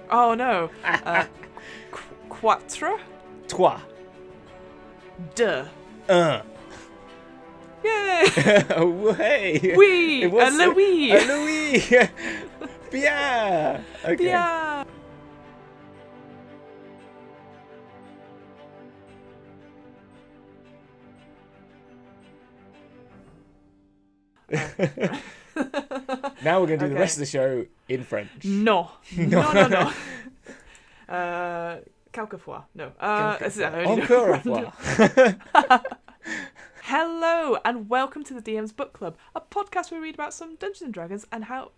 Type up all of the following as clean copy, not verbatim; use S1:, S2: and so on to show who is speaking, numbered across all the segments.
S1: Oh no. Quatre.
S2: Trois.
S1: Deux.
S2: Un.
S1: Yay!
S2: Oh, hey.
S1: Oui.
S2: It was
S1: Louis.
S2: Louis. Bien. Okay.
S1: Bien.
S2: Now we're going to do the rest of the show in French.
S1: No. No. Quelquefois. No.
S2: Encore une fois.
S1: Hello and welcome to the DM's Book Club, a podcast where we read about some Dungeons and Dragons and how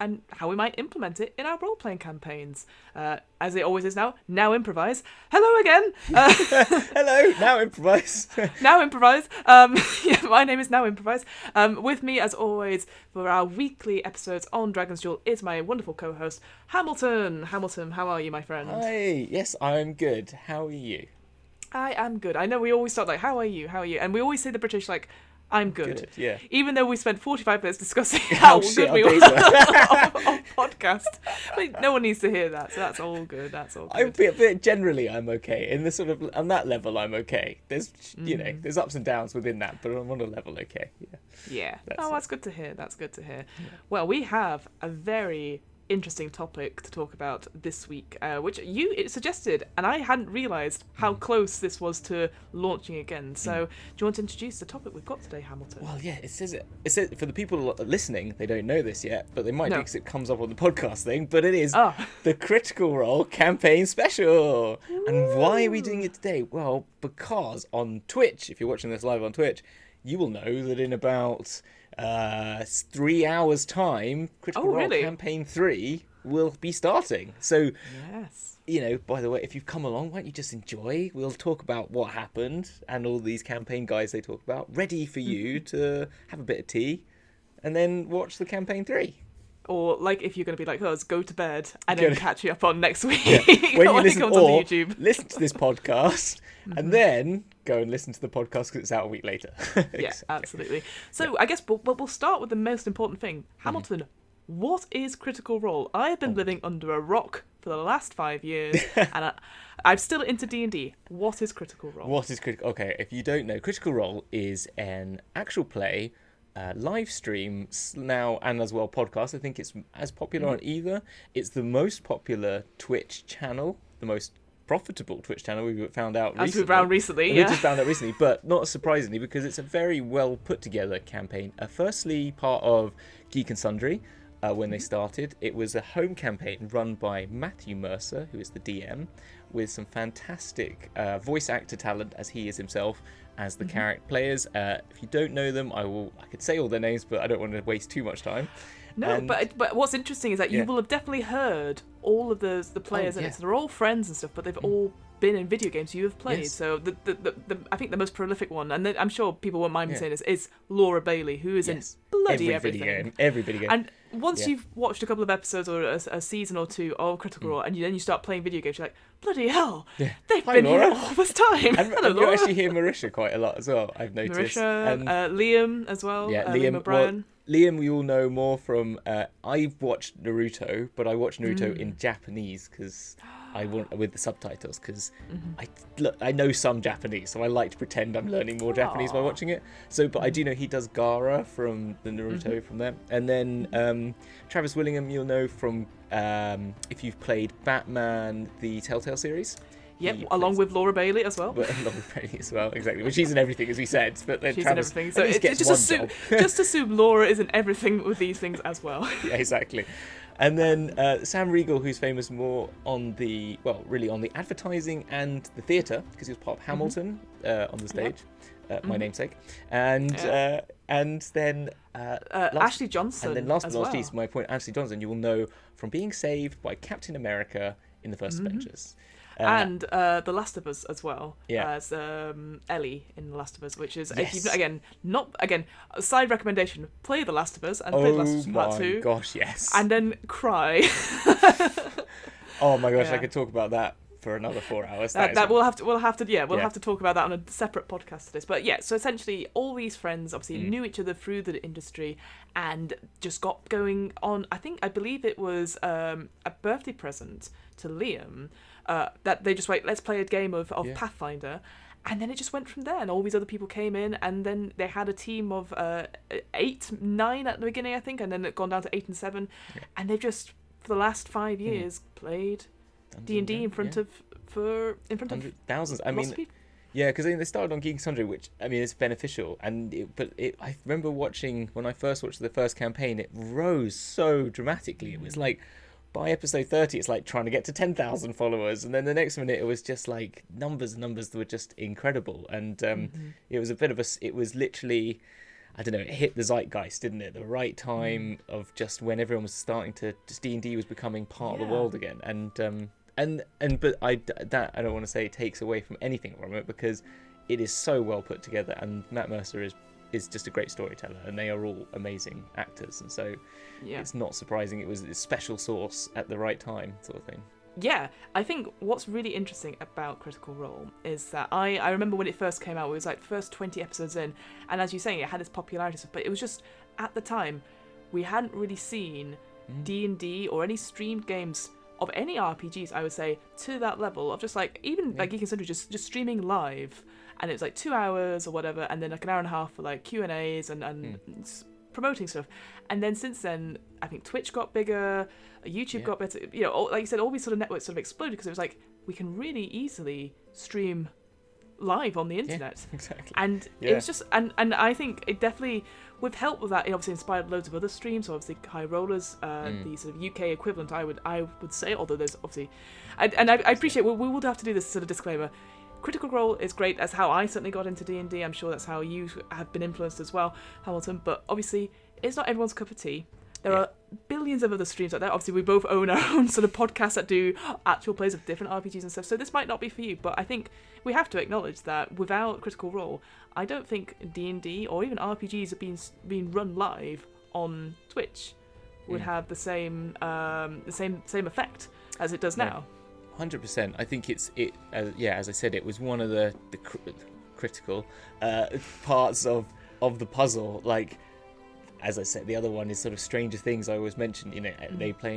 S1: we might implement it in our role-playing campaigns. As it always is now improvise. Hello again.
S2: Hello, now improvise.
S1: Now improvise. My name is Now Improvise. With me, as always, for our weekly episodes on Dragon's Duel is my wonderful co-host Hamilton. Hamilton, how are you, my friend?
S2: Hi. Yes, I'm good. How are you?
S1: I am good. I know we always start like, how are you? How are you? And we always say the British like, I'm good.
S2: Yeah.
S1: Even though we spent 45 minutes discussing how good we were on podcast. But no one needs to hear that, so that's all good. That's all good.
S2: Generally, I'm okay. In the sort of on that level, I'm okay. There's there's ups and downs within that, but I'm on a level okay.
S1: Yeah. That's good to hear. That's good to hear. Yeah. Well, we have a very interesting topic to talk about this week, which you suggested, and I hadn't realised how close this was to launching again. So, do you want to introduce the topic we've got today, Hamilton?
S2: Well, yeah, it says for the people listening, they don't know this yet, but they might do because it comes up on the podcast thing. But it is the Critical Role Campaign Special. Woo! And why are we doing it today? Well, because on Twitch, if you're watching this live on Twitch, you will know that in about 3 hours time, Critical Role Campaign 3 will be starting. So, yes. By the way, if you've come along, why don't you just enjoy? We'll talk about what happened and all these campaign guides they talk about, ready for you to have a bit of tea and then watch the Campaign 3.
S1: Or, like, if you're going to be like, let's go to bed and then catch you up on next week.
S2: Yeah. When you listen,
S1: it comes on YouTube.
S2: Listen to this podcast and then go and listen to the podcast because it's out a week later.
S1: Yeah, absolutely. So I guess we'll start with the most important thing. Hamilton, what is Critical Role? I have been living under a rock for the last 5 years and I'm still into D&D. What is Critical Role?
S2: What is Critical... Okay, if you don't know, Critical Role is an actual play, live stream now, and as well podcast. I think it's as popular on either. It's the most popular Twitch channel, the most profitable Twitch channel we've found out recently.
S1: As we've found recently,
S2: We just found out recently, but not surprisingly because it's a very well put together campaign. Firstly, part of Geek and Sundry. When they started, it was a home campaign run by Matthew Mercer, who is the DM, with some fantastic voice actor talent, as he is himself, as the character players. If you don't know them, I could say all their names, but I don't want to waste too much time.
S1: No, but what's interesting is that you will have definitely heard all of the players in it. So they're all friends and stuff, but they've all been in video games you have played. Yes. So the I think the most prolific one, and I'm sure people won't mind me saying this, is Laura Bailey, who is in bloody everything.
S2: Every video game.
S1: And once you've watched a couple of episodes or a season or two of Critical Role, and then you start playing video games, you're like, bloody hell, they've been
S2: Laura.
S1: here all this time.
S2: Hello, Laura. You actually hear Marisha quite a lot as well, I've noticed.
S1: Marisha, Liam as well.
S2: Yeah,
S1: Liam O'Brien.
S2: Well, Liam, we all know more from... I've watched Naruto, but I watched Naruto in Japanese because I want with the subtitles because I know some Japanese, so I like to pretend I'm learning more Japanese by watching it. So, but I do know he does Gaara from the Naruto from there, and then Travis Willingham, you'll know from if you've played Batman the Telltale series.
S1: Yep, along with Laura Bailey as well.
S2: Along with Bailey as well, exactly. But she's in everything, as we said. But then
S1: she's
S2: Travis,
S1: in everything. So just assume Laura is in everything with these things as well.
S2: Yeah, exactly. And then Sam Regal, who's famous more on the advertising and the theatre, because he was part of Hamilton on the stage, my namesake. And then
S1: Ashley Johnson.
S2: And then last but not least, my point, Ashley Johnson, you will know from being saved by Captain America in the First Avengers.
S1: And The Last of Us as well, as Ellie in The Last of Us, which is, a side recommendation, play The Last of Us and play The Last of Us Part 2.
S2: Oh my gosh, yes.
S1: And then cry.
S2: Oh my gosh, I could talk about that for another 4 hours.
S1: We'll have to talk about that on a separate podcast to this. But yeah, so essentially all these friends obviously knew each other through the industry and just got going on. I believe it was a birthday present to Liam that they just let's play a game of Pathfinder. And then it just went from there, and all these other people came in, and then they had a team of 8, 9 at the beginning, I think, and then it gone down to 8 and 7, and they've just for the last 5 years played D&D in front of
S2: thousands. I mean, yeah, because they started on Geek Sundry, which I mean is beneficial, I remember watching when I first watched the first campaign, it rose so dramatically. It was like, by episode 30, it's like trying to get to 10,000 followers, and then the next minute it was just like numbers that were just incredible. And it was it was literally, I don't know, it hit the zeitgeist, didn't it? The right time of just when everyone was starting to, just D&D was becoming part of the world again. But I don't want to say it takes away from anything from it, because it is so well put together, and Matt Mercer is just a great storyteller, and they are all amazing actors, and so it's not surprising it was a special sauce at the right time, sort of thing.
S1: Yeah, I think what's really interesting about Critical Role is that I remember when it first came out, it was like the first 20 episodes in, and as you're saying, it had its popularity stuff, but it was just, at the time, we hadn't really seen D&D or any streamed games of any RPGs, I would say, to that level of just like, even like Geek and Sundry, just streaming live. And it was like 2 hours or whatever, and then like an hour and a half for like Q&As and promoting stuff. And then since then, I think Twitch got bigger, YouTube got better. You know, like you said, all these sort of networks sort of exploded because it was like, we can really easily stream live on the internet.
S2: Yeah, exactly.
S1: And it was just, and I think it definitely, with help with that, it obviously inspired loads of other streams. So obviously High Rollers, the sort of UK equivalent, I would say, although there's obviously, I appreciate, we would have to do this sort of disclaimer. Critical Role is great. That's how I certainly got into D&D. I'm sure that's how you have been influenced as well, Hamilton. But obviously, it's not everyone's cup of tea. There are billions of other streams like that. Obviously, we both own our own sort of podcasts that do actual plays of different RPGs and stuff. So this might not be for you, but I think we have to acknowledge that without Critical Role, I don't think D&D or even RPGs have been run live on Twitch would have the same effect as it does now.
S2: 100%. I think as I said, it was one of the critical parts of the puzzle. Like, as I said, the other one is sort of Stranger Things. I always mention, you know,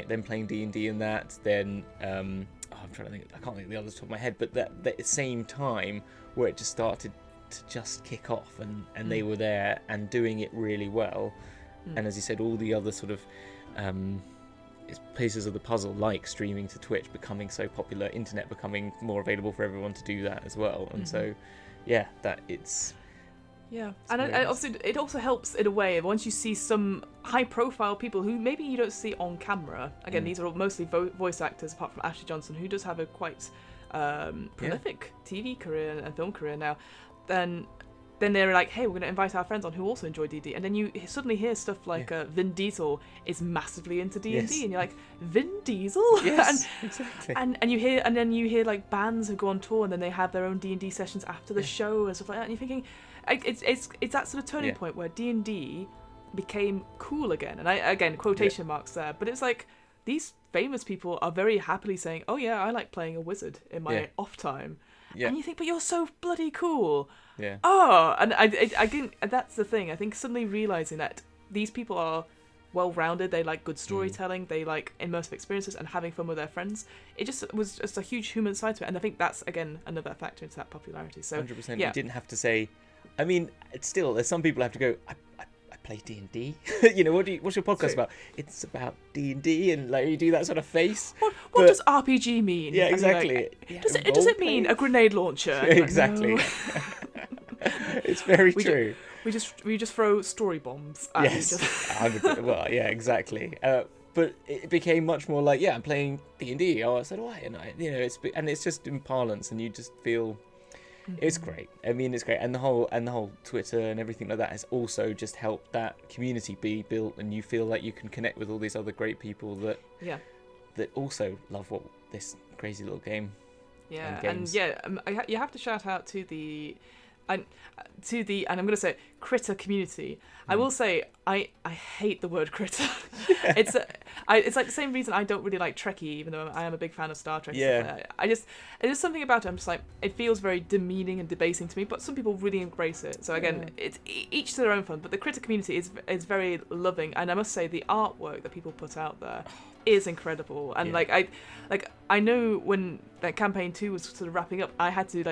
S2: them playing D&D in that. Then I'm trying to think. I can't think of the others off the top of my head. But that same time where it just started to just kick off, and they were there and doing it really well. And as you said, all the other sort of pieces of the puzzle, like streaming to Twitch becoming so popular, internet becoming more available for everyone to do that as well, and so obviously it also helps in a way once you see some high profile people who maybe you don't see on camera. Again, these are all mostly voice actors apart from Ashley Johnson, who does have a quite prolific TV career and film career now. Then they're like, hey, we're going to invite our friends on who also enjoy D&D. And then you suddenly hear stuff like Vin Diesel is massively into D&D. Yes. And you're like, Vin Diesel? Yes, exactly.
S1: And you hear like bands who go on tour and then they have their own D&D sessions after the show and stuff like that. And you're thinking, it's that sort of turning point where D&D became cool again. And again, quotation marks there. But it's like, these famous people are very happily saying, oh yeah, I like playing a wizard in my off time. Yeah. And you think, but you're so bloody cool.
S2: Yeah.
S1: Oh, and I think that's the thing. I think suddenly realizing that these people are well-rounded, they like good storytelling, they like immersive experiences and having fun with their friends. It just was just a huge human side to it, and I think that's again another factor into that popularity. So
S2: 100%. You didn't have to say. I mean, it's still there's some people have to go. I play D&D. You know, what's your podcast about? It's about D&D, and like you do that sort of face.
S1: What does RPG mean?
S2: Yeah, exactly.
S1: Like, does it mean a grenade launcher?
S2: Exactly.
S1: Like, no.
S2: It's very true.
S1: We just throw story bombs at
S2: each other. Well, yeah, exactly. But it became much more like, I'm playing D&D. Oh, I said, why? And it's just in parlance, and you just feel. It's great. I mean, it's great, and the whole Twitter and everything like that has also just helped that community be built, and you feel like you can connect with all these other great people that also love this crazy little game.
S1: Yeah, and you have to shout out to the and I'm going to say critter community, I will say I hate the word critter. It's like the same reason I don't really like Trekkie, even though I am a big fan of Star Trek.
S2: Yeah.
S1: There's something about it. I'm just like, it feels very demeaning and debasing to me, but some people really embrace it. So again, it's each to their own fun. But the critter community is very loving, and I must say the artwork that people put out there is incredible. And I know when that campaign 2 was sort of wrapping up, I had to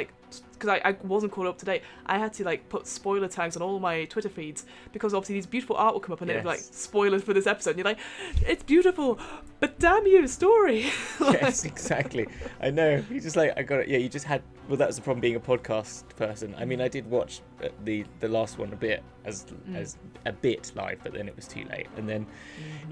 S1: because I wasn't caught up to date, I had to put spoiler tags on all my Twitter feeds, because obviously these beautiful art will come up and it'd be spoilers for this episode, and you're like, it's beautiful, but damn you, story.
S2: Yes, exactly. I know. You just I got it. Yeah, you just had. Well, that was the problem being a podcast person. I mean, I did watch the last one a bit as a bit live, but then it was too late, and then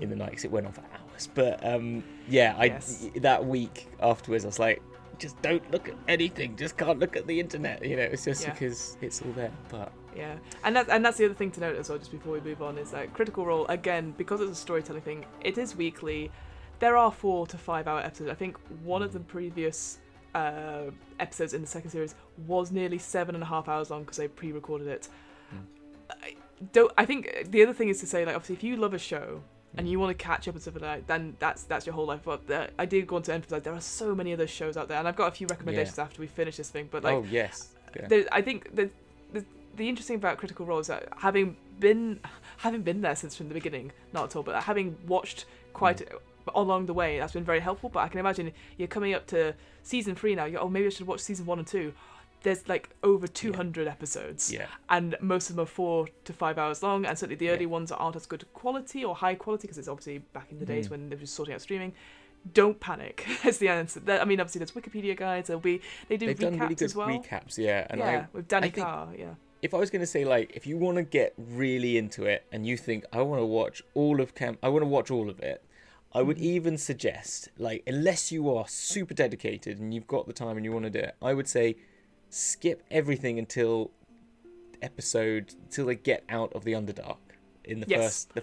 S2: in the night, 'cause it went on for hours. But that week afterwards, I was like, just don't look at anything. Just can't look at the internet. It's just because it's all there. But
S1: yeah, and that's the other thing to note as well, just before we move on, is that Critical Role, again, because it's a storytelling thing, it is weekly. There are 4 to 5 hour episodes. I think one of the previous episodes in the second series was nearly 7.5 hours long because they pre-recorded it. I think the other thing is to say, obviously, if you love a show and you want to catch up and stuff like that, then that's your whole life. But I did go on to emphasize there are so many other shows out there, and I've got a few recommendations after we finish this thing. But I think the interesting about Critical Role is that having been there since from the beginning, not at all, but having watched quite along the way, that's been very helpful. But I can imagine you're coming up to season 3 now. Maybe I should watch season 1 and 2. There's over 200 episodes, and most of them are 4 to 5 hours long, and certainly the early ones aren't as good quality or high quality, because it's obviously back in the days when they were just sorting out streaming. Don't panic. Is the answer. I mean, obviously there's Wikipedia guides. They've recaps
S2: done really good
S1: as well.
S2: Recaps, and
S1: with Danny Carr.
S2: If I was going to say, if you want to get really into it and you think I want to watch all of it, I would even suggest, unless you are super dedicated and you've got the time and you want to do it, I would say skip everything until they get out of the Underdark in the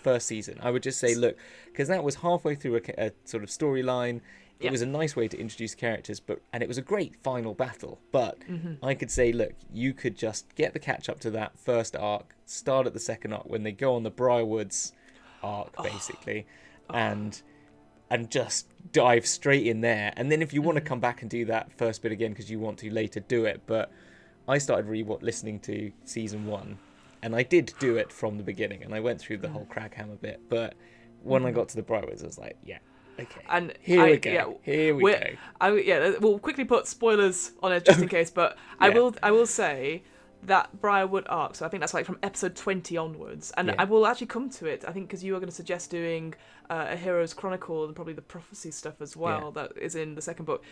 S2: first season. I would just say, look, because that was halfway through a sort of storyline. It was a nice way to introduce characters, and it was a great final battle. But I could say, look, you could just get the catch up to that first arc, start at the second arc when they go on the Briarwoods arc, basically, and just dive straight in there. And then if you want to come back and do that first bit again because you want to later, do it. But I started listening to season 1, and I did do it from the beginning, and I went through the whole Craghammer bit. But when I got to the Briarwoods, I was like, okay. And here we go.
S1: We'll quickly put spoilers on it just in case. But I will say that Briarwood arc, so I think that's from episode 20 onwards, and I will actually come to it, I think, because you are going to suggest doing a Heroic Chronicle and probably the prophecy stuff as well, that is in the second book.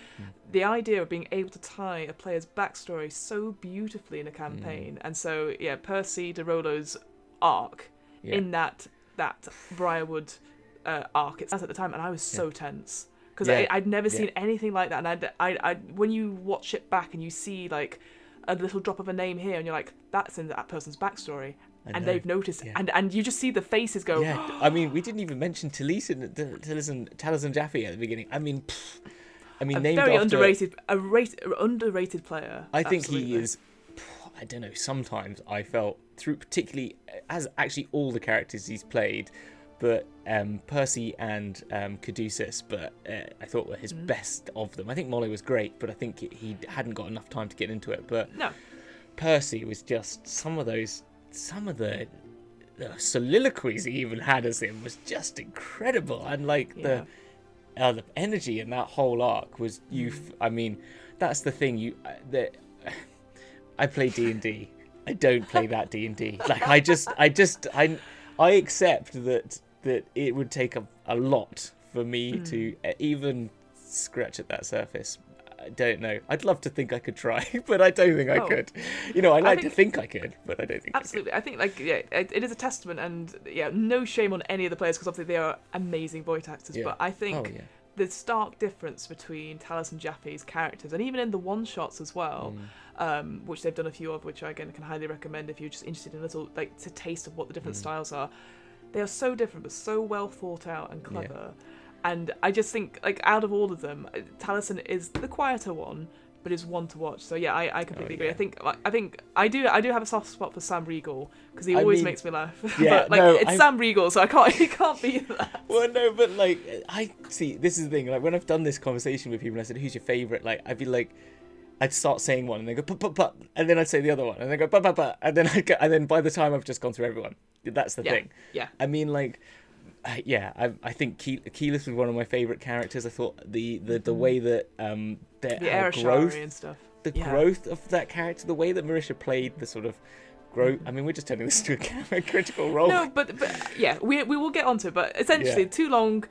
S1: The idea of being able to tie a player's backstory so beautifully in a campaign, and so Percy de Rollo's arc in that Briarwood arc, it's at the time, and I was so tense because I'd never seen anything like that, and I when you watch it back and you see a little drop of a name here, and you're like, that's in that person's backstory, and they've noticed, and you just see the faces go.
S2: I mean, we didn't even mention Taliesin Jaffe at the beginning. I mean, named
S1: very
S2: after
S1: underrated player.
S2: I think he is. I don't know. Sometimes I felt through, particularly as actually all the characters he's played, but Percy and Caduceus, but I thought were his best of them. I think Molly was great, but I think he hadn't got enough time to get into it. But Percy was just some of the soliloquies he even had as him was just incredible, and the energy in that whole arc was I mean, that's the thing. I play D&D. I don't play that D&D. I accept that it would take a lot for me to even scratch at that surface. I don't know. I'd love to think I could try, but I don't think I could. I think I could, but I don't think
S1: absolutely. I think it is a testament, and no shame on any of the players, because obviously they are amazing voice actors. But I think the stark difference between Taliesin Jaffe's characters, and even in the one shots as well, which they've done a few of, which I again can highly recommend if you're just interested in a little to taste of what the different styles are. They are so different, but so well thought out and clever. And I just think, out of all of them, Taliesin is the quieter one, but is one to watch. So yeah, I completely agree. I think I do have a soft spot for Sam Regal because he always makes me laugh.
S2: Yeah,
S1: but it's Sam Regal, so he can't be that.
S2: Well, no, but like I see. This is the thing. Like when I've done this conversation with people, and I said, "Who's your favorite?" Like I'd be like, I'd start saying one, and they go "But," and then I'd say the other one, and they go "But," and then by the time I've just gone through everyone, that's the thing.
S1: Yeah.
S2: I mean, like. I think Keyleth was one of my favourite characters. I thought the way that
S1: the growth and stuff,
S2: growth of that character, the way that Marisha played the sort of growth. I mean, we're just turning this to a critical role.
S1: No, but yeah, we will get onto it. But essentially, Too Long.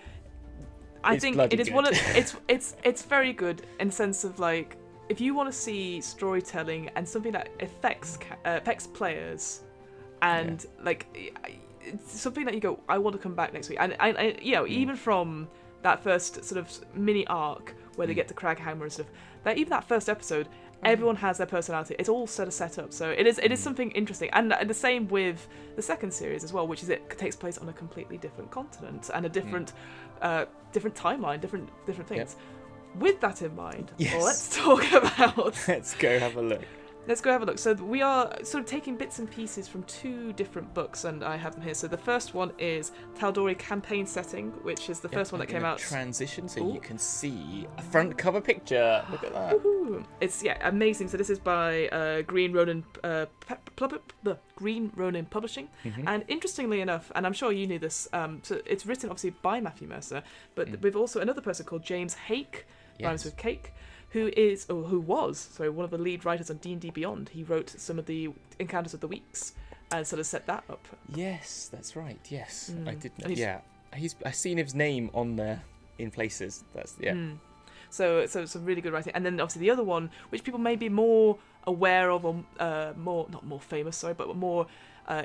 S1: I think it is good. It's very good in the sense of like if you want to see storytelling and something that affects players, and like. It's something that you go, I want to come back next week, and even from that first sort of mini arc where they get to Craghammer and stuff, even that first episode, everyone has their personality. It's all set up, so it is something interesting, and the same with the second series as well, which is it takes place on a completely different continent and a different timeline, different things. Yep. With that in mind, let's talk about.
S2: Let's go have a look.
S1: Let's go have a look. So we are sort of taking bits and pieces from two different books, and I have them here. So the first one is Tal'Dorei Campaign Setting, which is the first one that came out.
S2: Transition, so you can see a front cover picture. Look at that.
S1: Woo-hoo. It's amazing. So this is by Green Ronin Publishing, and interestingly enough, and I'm sure you knew this. So it's written obviously by Matthew Mercer, but with also another person called James Hake, rhymes with cake. Who was one of the lead writers on D&D Beyond. He wrote some of the Encounters of the Weeks and sort of set that up.
S2: Yes, that's right. Yes, I did know. Yeah, I've seen his name on there in places.
S1: So some really good writing. And then obviously the other one, which people may be more aware of, or not more famous, but more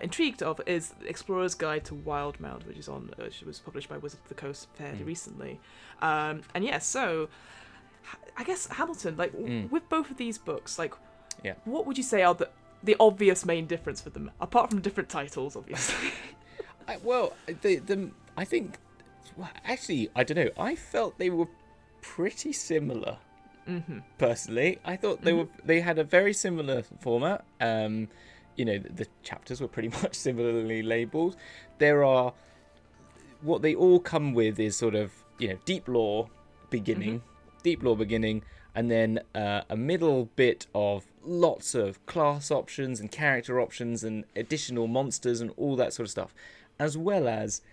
S1: intrigued of, is Explorer's Guide to Wildemount, which was published by Wizards of the Coast fairly recently. So. I guess Hamilton, with both of these books, what would you say are the obvious main difference for them, apart from different titles, obviously?
S2: I think, actually, I don't know. I felt they were pretty similar. Personally, I thought they had a very similar format. The chapters were pretty much similarly labelled. What they all come with is sort of deep lore beginning. And then a middle bit of lots of class options and character options and additional monsters and all that sort of stuff, as well as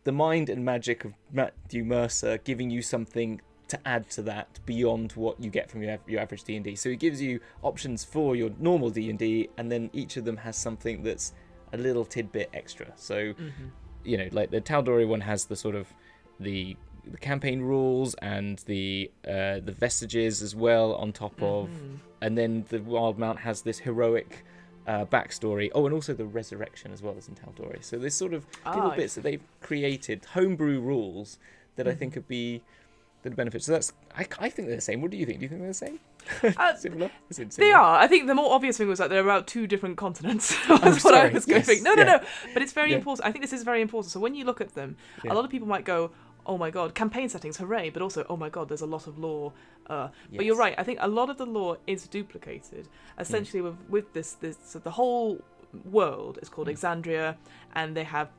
S2: the mind and magic of Matthew Mercer giving you something to add to that beyond what you get from your average D&D. So he gives you options for your normal D&D, and then each of them has something that's a little tidbit extra. So, like the Taldori one has the sort of the campaign rules and the vestiges as well on top of, and then the Wildemount has this heroic backstory. Oh, and also the resurrection as well as in Taldori. So there's sort of little bits that they've created, homebrew rules that I think could be the benefit. So that's I think they're the same. What do you think? Do you think they're the same? Similar?
S1: They are. I think the more obvious thing was that they're about two different continents. That's what I was going to think. No. But it's very important. I think this is very important. So when you look at them, a lot of people might go, oh my god, campaign settings, hooray, but also, oh my god, there's a lot of lore. But you're right, I think a lot of the lore is duplicated. Essentially, with this so the whole world is called Exandria, and they have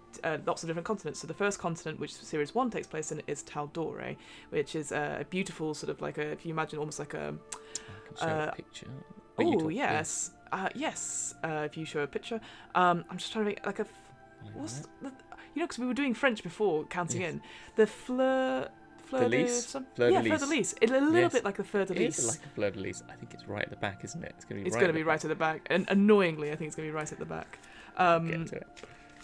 S1: lots of different continents. So the first continent, which Series 1 takes place in, is Tal'Dorei, which is a beautiful sort of like if you imagine almost like a...
S2: I can show a picture.
S1: Oh, yes. Yes, if you show a picture. I'm just trying to make like a... What's the... because we were doing French before counting in. The fleur de lis. Fleur de lis. It's a little bit like the fleur de lis.
S2: It is like a fleur de lis. I think it's right at the back, isn't it? It's going
S1: to be right at the back. And annoyingly, I think it's going to be right at the back.
S2: Get to it.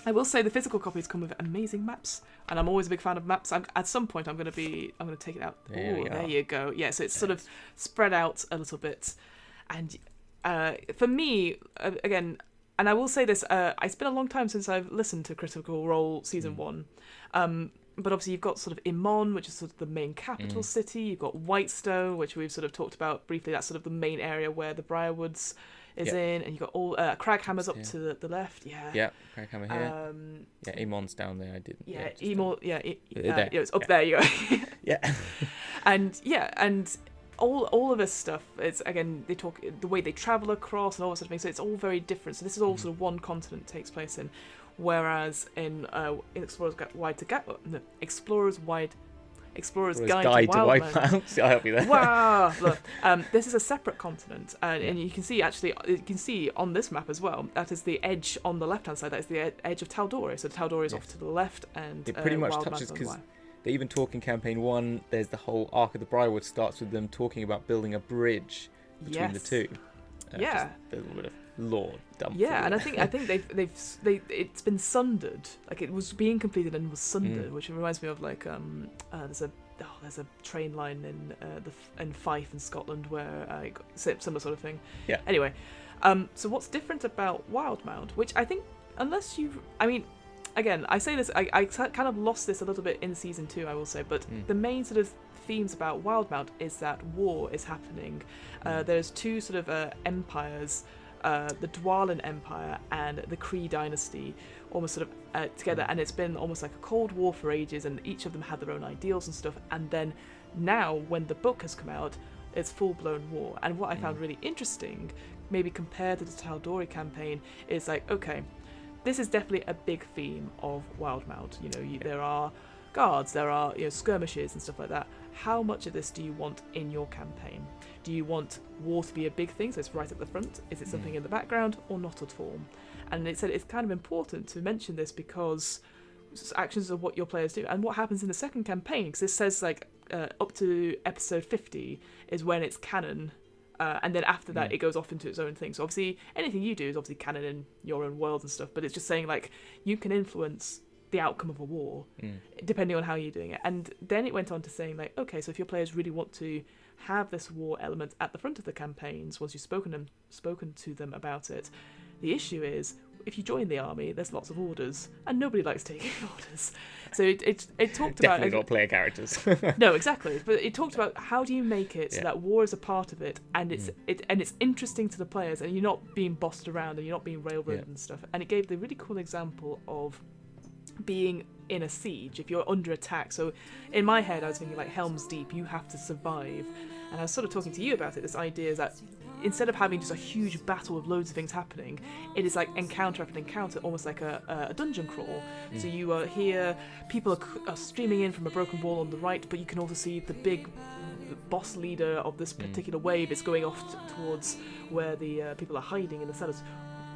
S1: I will say the physical copies come with amazing maps, and I'm always a big fan of maps. At some point, I'm going to take it out. There you go. Yeah, so it's sort of spread out a little bit. And for me, again... And I will say this, it's been a long time since I've listened to Critical Role Season 1. But obviously you've got sort of Imon, which is sort of the main capital city. You've got Whitestone, which we've sort of talked about briefly. That's sort of the main area where the Briarwoods is in. And you've got all Craghammer's up to the left. Yeah,
S2: Craghammer here. Imon's down there. I didn't.
S1: Imon,
S2: there.
S1: it's up there you go.
S2: Yeah.
S1: And all of this stuff, it's again, they talk the way they travel across and all that sort of thing, so it's all very different. So this is all sort of one continent it takes place in, whereas in Explorer's Guide to Wildemount.
S2: I'll help you there.
S1: Wow! Look, this is a separate continent, and you can see on this map as well. That is the edge on the left-hand side. That is the edge of Taldori. So Taldori is off to the left, and
S2: it pretty much
S1: Wildemount
S2: touches, because
S1: right.
S2: they even talk in campaign 1. There's the whole arc of the Briarwood starts with them talking about building a bridge between the two.
S1: Yeah,
S2: just a little bit of lore dump.
S1: Yeah, and I think they've it's been sundered. Like, it was being completed and was sundered, which reminds me of like there's a train line in Fife in Scotland where similar sort of thing.
S2: Yeah.
S1: Anyway, so what's different about Wildemount, which I think, again, I say this, I kind of lost this a little bit in season 2, I will say, but the main sort of themes about Wildemount is that war is happening. There's two sort of empires, the Dwendalian Empire and the Kryn Dynasty, almost sort of together, and it's been almost like a Cold War for ages, and each of them had their own ideals and stuff, and then now when the book has come out, it's full-blown war. And what I found really interesting, maybe compared to the Taldori campaign, is like, okay, this is definitely a big theme of Wildemount. There are guards, there are skirmishes and stuff like that. How much of this do you want in your campaign? Do you want war to be a big thing, so it's right at the front? Is it something in the background, or not at all? And it said it's kind of important to mention this because actions are what your players do, and what happens in the second campaign, because this says like up to episode 50 is when it's canon, and then after that it goes off into its own thing. So obviously anything you do is obviously canon in your own world and stuff, but it's just saying like you can influence the outcome of a war depending on how you're doing it. And then it went on to saying like, okay, so if your players really want to have this war element at the front of the campaigns, once you've spoken to them about it, the issue is if you join the army, there's lots of orders, and nobody likes taking orders. So it talked about
S2: definitely not player characters.
S1: No, exactly. But it talked about how do you make it so that war is a part of it, and it's interesting to the players, and you're not being bossed around and you're not being railroaded and stuff. And it gave the really cool example of being in a siege if you're under attack. So in my head I was thinking like Helm's Deep, you have to survive, and I was sort of talking to you about it. This idea is that instead of having just a huge battle of loads of things happening, it is like encounter after encounter, almost like a dungeon crawl. So you are here, people are streaming in from a broken wall on the right, but you can also see the big boss leader of this particular wave is going off towards where the people are hiding in the cellars.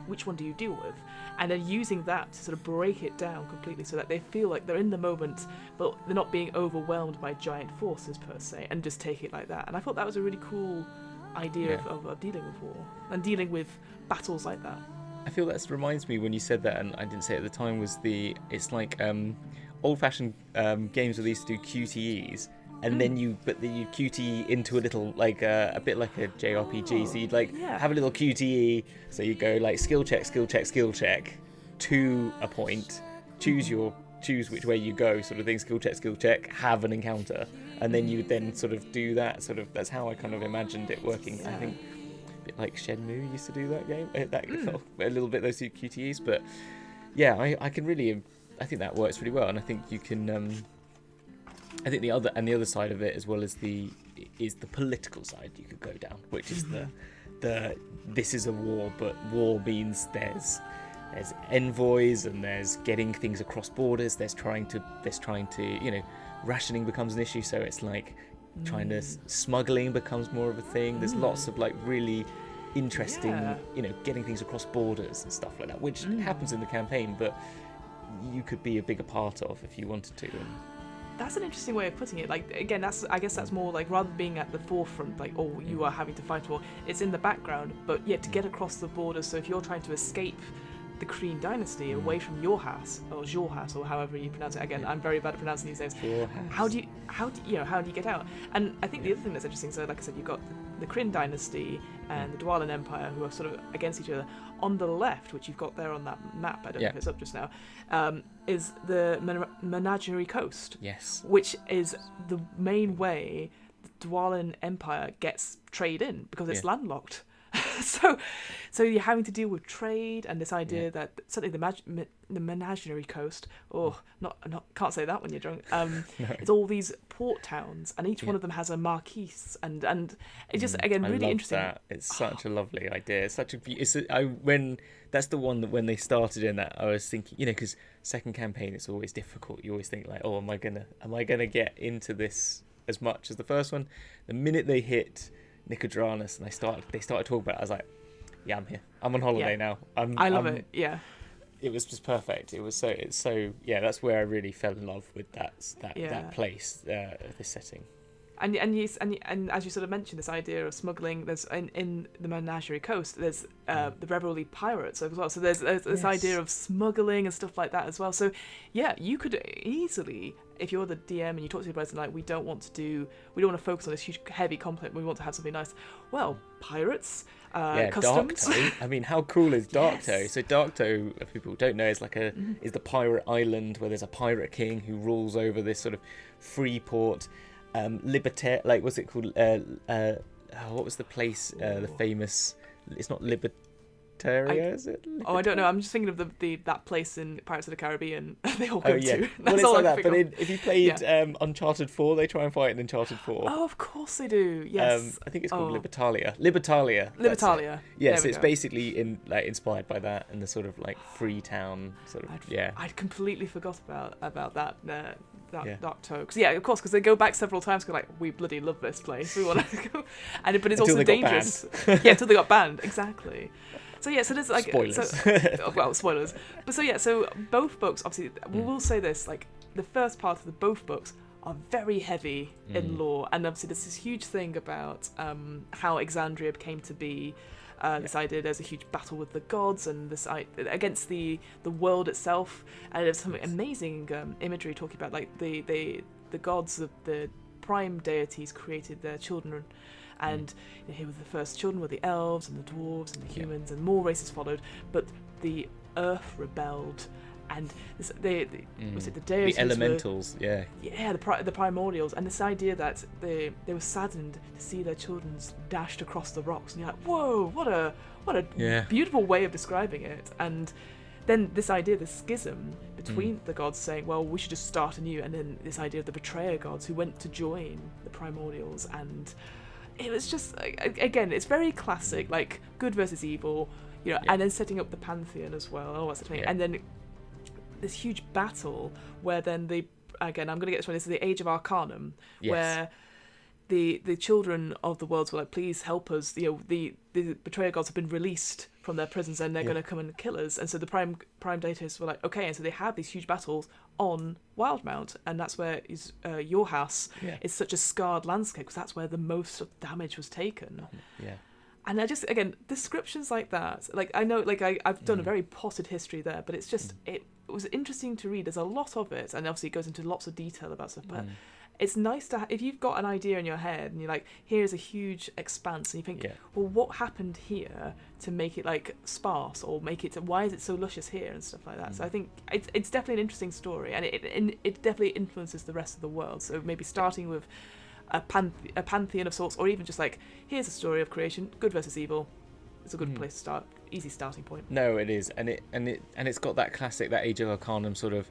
S1: Which one do you deal with? And then using that to sort of break it down completely so that they feel like they're in the moment, but they're not being overwhelmed by giant forces per se, and just take it like that. And I thought that was a really cool idea of dealing with war and dealing with battles like that.
S2: I feel that reminds me, when you said that, and I didn't say it at the time, was it's like old-fashioned games where they used to do QTEs, and then you QTE into a little, like a bit like a JRPG. So you'd have a little QTE. So you go like skill check to a point, choose which way you go, sort of thing. Skill check, have an encounter, and then you would then sort of do that. Sort of, that's how I kind of imagined it working. I think a bit like Shenmue used to do that game, a little bit those two QTEs. But yeah, I think that works really well, and I think you can. I think the other side of it, as well as the political side you could go down, which is the this is a war, but war means there's envoys, and there's getting things across borders. There's trying to rationing becomes an issue, so it's like smuggling becomes more of a thing. There's lots of like really interesting getting things across borders and stuff like that, which happens in the campaign, but you could be a bigger part of if you wanted to.
S1: That's an interesting way of putting it. Like, again, I guess that's more like, rather than being at the forefront, like, oh, you are having to fight war, it's in the background, but yet to get across the border. So if you're trying to escape the Kryn Dynasty away from your house, or Jorhas, or however you pronounce it. Again, I'm very bad at pronouncing these names. How do you get out? And I think the other thing that's interesting, so like I said, you've got the Kryn Dynasty and the Dwendalian Empire, who are sort of against each other. On the left, which you've got there on that map, I don't know if it's up just now, is the Menagerie Coast.
S2: Yes.
S1: Which is the main way the Dwendalian Empire gets trade in, because it's landlocked. So you're having to deal with trade and this idea that certainly the menagerie coast, can't say that when you're drunk. It's all these port towns, and each one of them has a marquise, and it's just again really interesting.
S2: That. It's such a lovely idea. It's such a when that's the one that when they started in that, I was thinking, because second campaign it's always difficult. You always think like, oh, am I gonna get into this as much as the first one? The minute they hit Nicodranus and they started talking about it, I was like, yeah, I'm here. I'm on holiday now.
S1: I love it. Yeah.
S2: It was just perfect. It's so that's where I really fell in love with that place, this setting.
S1: And as you sort of mentioned, this idea of smuggling. There's in the Menagerie Coast. There's the Revelry pirates as well. So there's this idea of smuggling and stuff like that as well. So yeah, you could easily, if you're the DM and you talk to your players and like, we don't want to focus on this huge heavy conflict. We want to have something nice. Well, pirates. Customs.
S2: Darktoe. I mean, how cool is Darktoe? So Darktoe, if people don't know, is like is the pirate island where there's a pirate king who rules over this sort of free port, like what's it called? What was the place? The famous. It's not Libertaria, is it?
S1: Oh, I don't know. I'm just thinking of that place in Pirates of the Caribbean. They all go to.
S2: Well, it's like that. But if you played Uncharted 4, they try and fight in Uncharted 4.
S1: Oh, of course they do. Yes.
S2: I think it's called Libertalia. Libertalia. Yes, it's basically inspired by that and the sort of like free town sort of.
S1: I'd completely forgot about that. Darktoe. Because they go back several times. Go like, we bloody love this place. We want to go, but it's also dangerous. Until they got banned. Exactly. So there's like
S2: spoilers.
S1: Spoilers. But so both books, obviously, we will say this, like the first part of both books are very heavy in lore, and obviously there's this huge thing about how Exandria came to be. This idea there's a huge battle with the gods and this against the world itself, and there's some amazing imagery talking about like the gods of the prime deities created their children. And here were the first children were the elves and the dwarves and the humans, and more races followed. But the earth rebelled, and was it the deities?
S2: The elementals,
S1: the primordials, and this idea that they were saddened to see their children dashed across the rocks, and you're like, whoa, what a beautiful way of describing it. And then this idea, the schism between the gods, saying, well, we should just start anew, and then this idea of the betrayer gods who went to join the primordials, and it was just, again, it's very classic, like good versus evil, and then setting up the pantheon as well. Oh, what's the thing? And then this huge battle where then I'm going to get this one. This is the Age of Arcanum, where the children of the worlds were like, please help us. The betrayer gods have been released from their prisons and they're going to come and kill us. And so the prime deities were like, okay. And so they have these huge battles on Wildemount, and that's where your house is such a scarred landscape, because that's where the most damage was taken. And I just, again, descriptions like that, like I know, like I've done a very potted history there, but it's just it was interesting to read. There's a lot of it, and obviously it goes into lots of detail about stuff, but it's nice to if you've got an idea in your head and you're like, here's a huge expanse, and you think, well, what happened here to make it like sparse, or make it, why is it so luscious here, and stuff like that. So I think it's definitely an interesting story, and it definitely influences the rest of the world. So maybe starting with a pantheon of sorts, or even just like, here's a story of creation, good versus evil. It's a good place to start, easy starting point.
S2: No, it is, and it's got that classic, that Age of Arcanum sort of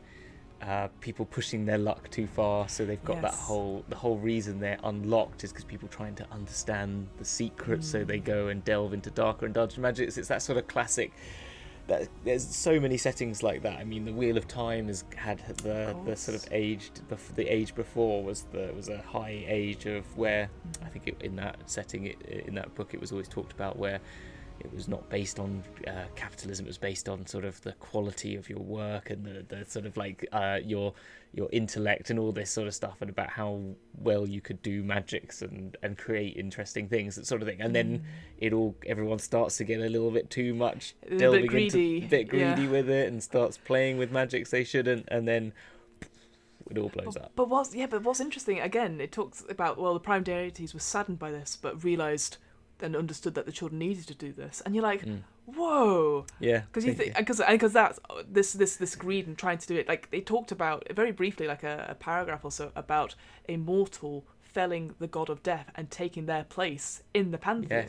S2: people pushing their luck too far, so they've got the whole reason they're unlocked is because people trying to understand the secrets, so they go and delve into darker and darker magic. It's that sort of classic. There's so many settings like that. I mean, the Wheel of Time has had the sort of the age before was a high age of where I think in that setting, in that book, it was always talked about where it was not based on capitalism. It was based on sort of the quality of your work and the sort of like your intellect and all this sort of stuff, and about how well you could do magics and create interesting things, that sort of thing. And then everyone starts to get a little bit too much, delving into a bit greedy with it, and starts playing with magics they shouldn't, and then it all blows up.
S1: But what's interesting, again, it talks about, well, the prime deities were saddened by this, but realised and understood that the children needed to do this, and you're like, whoa, because you think, because that's this greed and trying to do it. Like they talked about very briefly, like a paragraph or so, about a mortal felling the god of death and taking their place in the pantheon.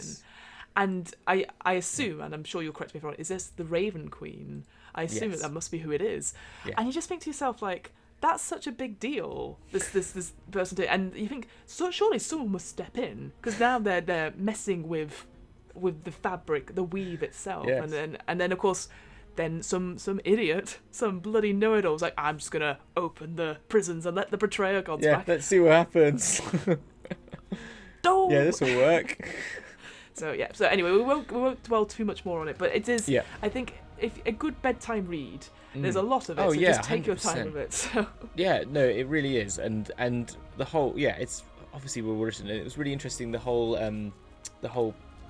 S1: And I assume, and I'm sure you'll correct me if I'm wrong, is this the Raven Queen? I assume that must be who it is. Yeah. And you just think to yourself, like, that's such a big deal, this person did. And you think, so surely someone must step in, because now they're messing with the fabric, the weave itself.
S2: Yes.
S1: And then of course, then some idiot, some bloody know-it-all was like, I'm just gonna open the prisons and let the betrayer gods back.
S2: Let's see what happens.
S1: Don't.
S2: Yeah, this will work.
S1: So anyway, we won't dwell too much more on it, but it is, I think, if a good bedtime read, there's a lot of it, just take 100%. Your time with it. So.
S2: Yeah, no, it really is, and the whole, it's obviously well written, and it was really interesting, the whole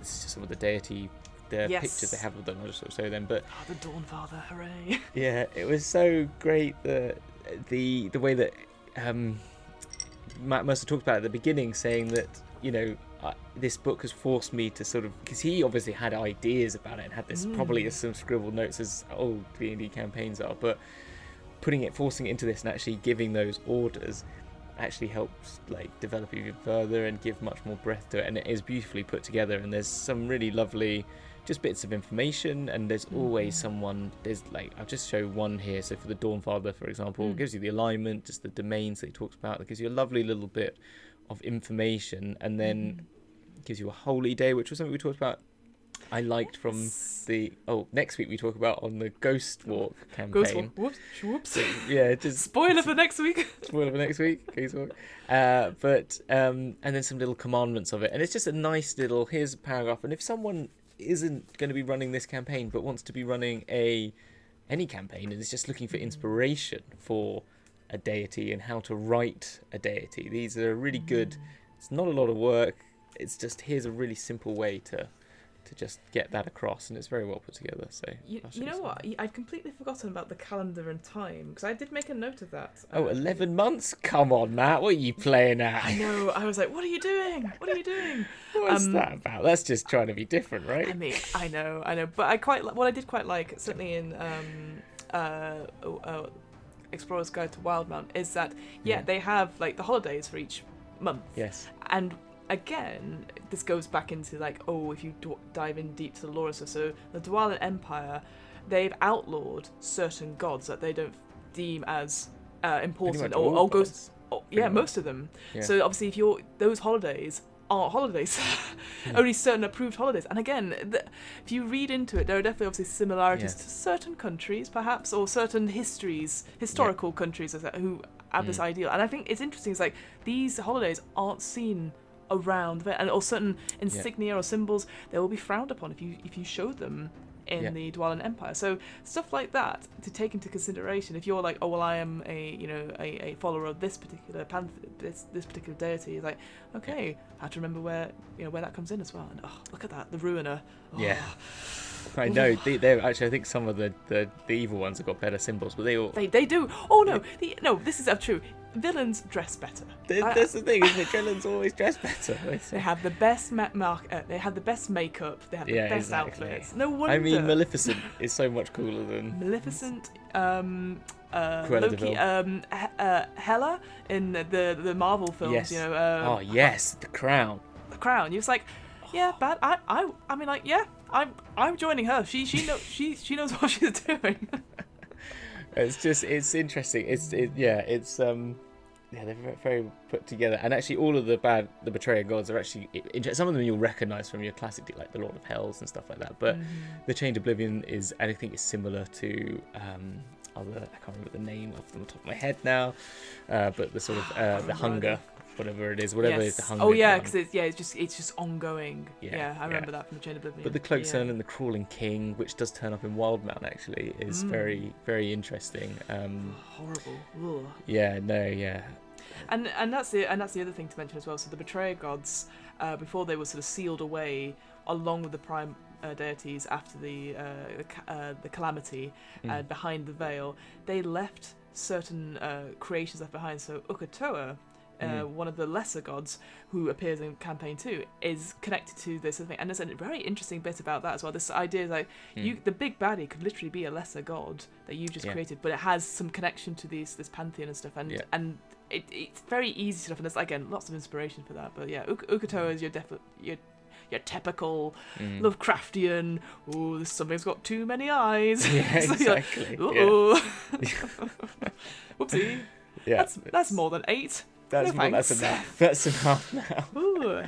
S2: this is just some of the deity, the pictures they have of them, I'll just sort of show them, but...
S1: the Dawn Father, hooray!
S2: Yeah, it was so great, the way that Matt Mercer talked about at the beginning, saying that, this book has forced me to sort of, because he obviously had ideas about it and had this probably as some scribbled notes as all D&D campaigns are, but forcing it into this and actually giving those orders actually helps like develop even further and give much more breadth to it, and it is beautifully put together, and there's some really lovely just bits of information, and there's always someone, there's like, I'll just show one here. So for the Dawn Father, for example, it gives you the alignment, just the domains that he talks about. It gives you a lovely little bit of information, and then gives you a holy day, which was something we talked about. I liked from the next week we talk about on the Ghost Walk campaign.
S1: Whoops.
S2: Yeah, just
S1: spoiler for next week.
S2: Ghost Walk. And then some little commandments of it, and it's just a nice little. Here's a paragraph, and if someone isn't going to be running this campaign but wants to be running any campaign and is just looking for inspiration for a deity and how to write a deity, these are really good. It's not a lot of work. It's just, here's a really simple way to just get that across, and it's very well put together. So
S1: you know what? I'd completely forgotten about the calendar and time, because I did make a note of that.
S2: 11 months? Come on, Matt. What are you playing at?
S1: I know. I was like, what are you doing?
S2: What's that about? That's just trying to be different, right?
S1: I mean, I know. But what I did quite like, certainly in Explorer's Guide to Wildemount, is that they have like the holidays for each month.
S2: Yes.
S1: And again, this goes back into like, if you dive in deep to the lore, so the Dwendalian Empire, they've outlawed certain gods that they don't deem as important, or goes. Most of them. Yeah. So obviously, those holidays aren't holidays, only certain approved holidays. And again, if you read into it, there are definitely obviously similarities to certain countries, perhaps, or certain historical countries who have this ideal. And I think it's interesting. It's like these holidays aren't seen around, or certain insignia or symbols, they will be frowned upon if you show them in the Dwendalian Empire. So stuff like that to take into consideration. If you're like, I am a follower of this particular this particular deity, it's like, okay, I have to remember where that comes in as well. And look at that, the Ruiner. I
S2: know. They're actually, I think some of the evil ones have got better symbols, but they
S1: do. This is true. Villains dress better.
S2: That's the thing, isn't it? Villains always dress better.
S1: They have the best they have the best makeup. They have the best outfits. No wonder.
S2: I mean, Maleficent is so much cooler than
S1: Maleficent.
S2: Loki,
S1: Hela in the Marvel films.
S2: Yes. Yes, the Crown.
S1: The Crown. You're just like, but I mean, like, I'm joining her. She knows what she's doing.
S2: It's interesting. They're very put together, and actually all of the betrayer gods are actually some of them you'll recognise from your classic, like the Lord of Hells and stuff like that. But the Chained Oblivion I think is similar to I can't remember the name off the top of my head now, but the sort of the hunger. Whatever it is, is the hunger.
S1: Because it's just ongoing. I remember that from the Chain of Oblivion.
S2: But the Cloaked Sun and the Crawling King, which does turn up in Wildemount, actually, is very, very interesting.
S1: Horrible. Ugh.
S2: And
S1: that's the other thing to mention as well. So the betrayer gods, before they were sort of sealed away, along with the prime deities after the calamity behind the veil, they left certain creations left behind. So Uk'otoa, one of the lesser gods who appears in campaign 2, is connected to this thing, and there's a very interesting bit about that as well. This idea is like the big baddie could literally be a lesser god that you've just created, but it has some connection to this pantheon and stuff, and it's very easy stuff, and there's again lots of inspiration for that. But Uk'otoa is your your typical Lovecraftian, oh, something's got too many eyes.
S2: Yeah,
S1: So
S2: exactly.
S1: you're like, whoopsie.
S2: Yeah,
S1: That's more than 8.
S2: That's
S1: thanks.
S2: enough. That's enough now.
S1: Ooh.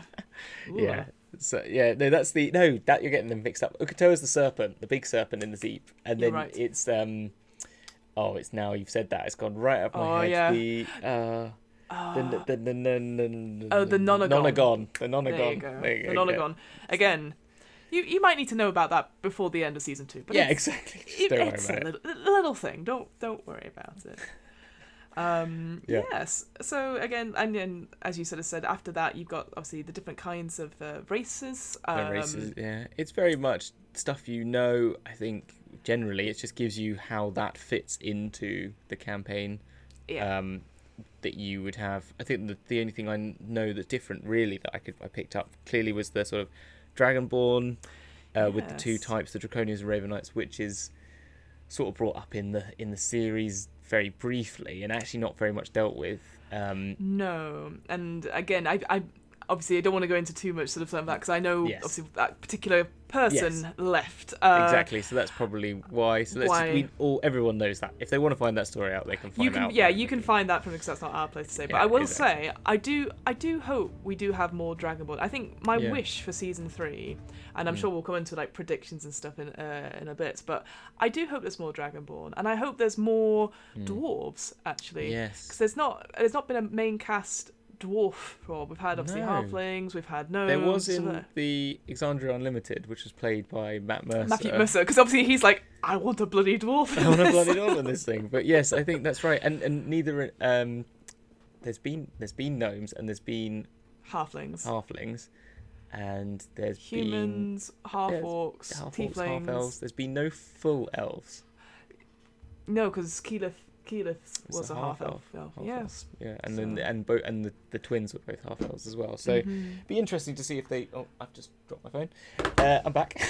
S2: Yeah. So that you're getting them mixed up. Ukatoa's the serpent, the big serpent in the Zeep, and then
S1: right.
S2: it's it's now you've said that, it's gone right up my head.
S1: Yeah.
S2: The
S1: Nonagon.
S2: Nonagon. The
S1: There
S2: Nonagon.
S1: you go.
S2: There you
S1: The
S2: go.
S1: Nonagon. Again, you might need to know about that before the end of season 2. But
S2: Yeah, exactly. Don't worry about it.
S1: It's a little thing. Don't worry about it. Yes. So again, and then as you sort of said, after that you've got obviously the different kinds of races.
S2: Races, yeah. It's very much stuff I think generally it just gives you how that fits into the campaign.
S1: Yeah.
S2: That you would have. I think the only thing I know that's different really that I picked up clearly was the sort of Dragonborn with the 2 types, the Draconians and Ravenites, which is sort of brought up in the series very briefly and actually not very much dealt with.
S1: No, and again, I obviously I don't want to go into too much sort of that because I know obviously that particular person left.
S2: Exactly, so that's probably why. So everyone knows that. If they want to find that story out, they can find out.
S1: Yeah, you can find that from because that's not our place to say. But I will say, I do hope we do have more Dragonborn. I think my wish for season 3, and I'm sure we'll come into like predictions and stuff in a bit. But I do hope there's more Dragonborn, and I hope there's more dwarves actually.
S2: Yes,
S1: because there's not been a main cast dwarf for. We've had obviously halflings, we've had gnomes.
S2: There was in the Exandria Unlimited, which was played by Matthew
S1: Mercer, because obviously he's like, I want a bloody dwarf.
S2: I want a bloody dwarf in this thing. But yes, I think that's right. And neither there's been gnomes and there's been halflings, and there's
S1: humans, half orcs, tieflings,
S2: half elves. There's been no full elves.
S1: No, because Keyleth was a half elf. Yes.
S2: Yeah, and then the twins were both half elves as well. So it'd be interesting to see if they. Oh, I've just dropped my phone. I'm back.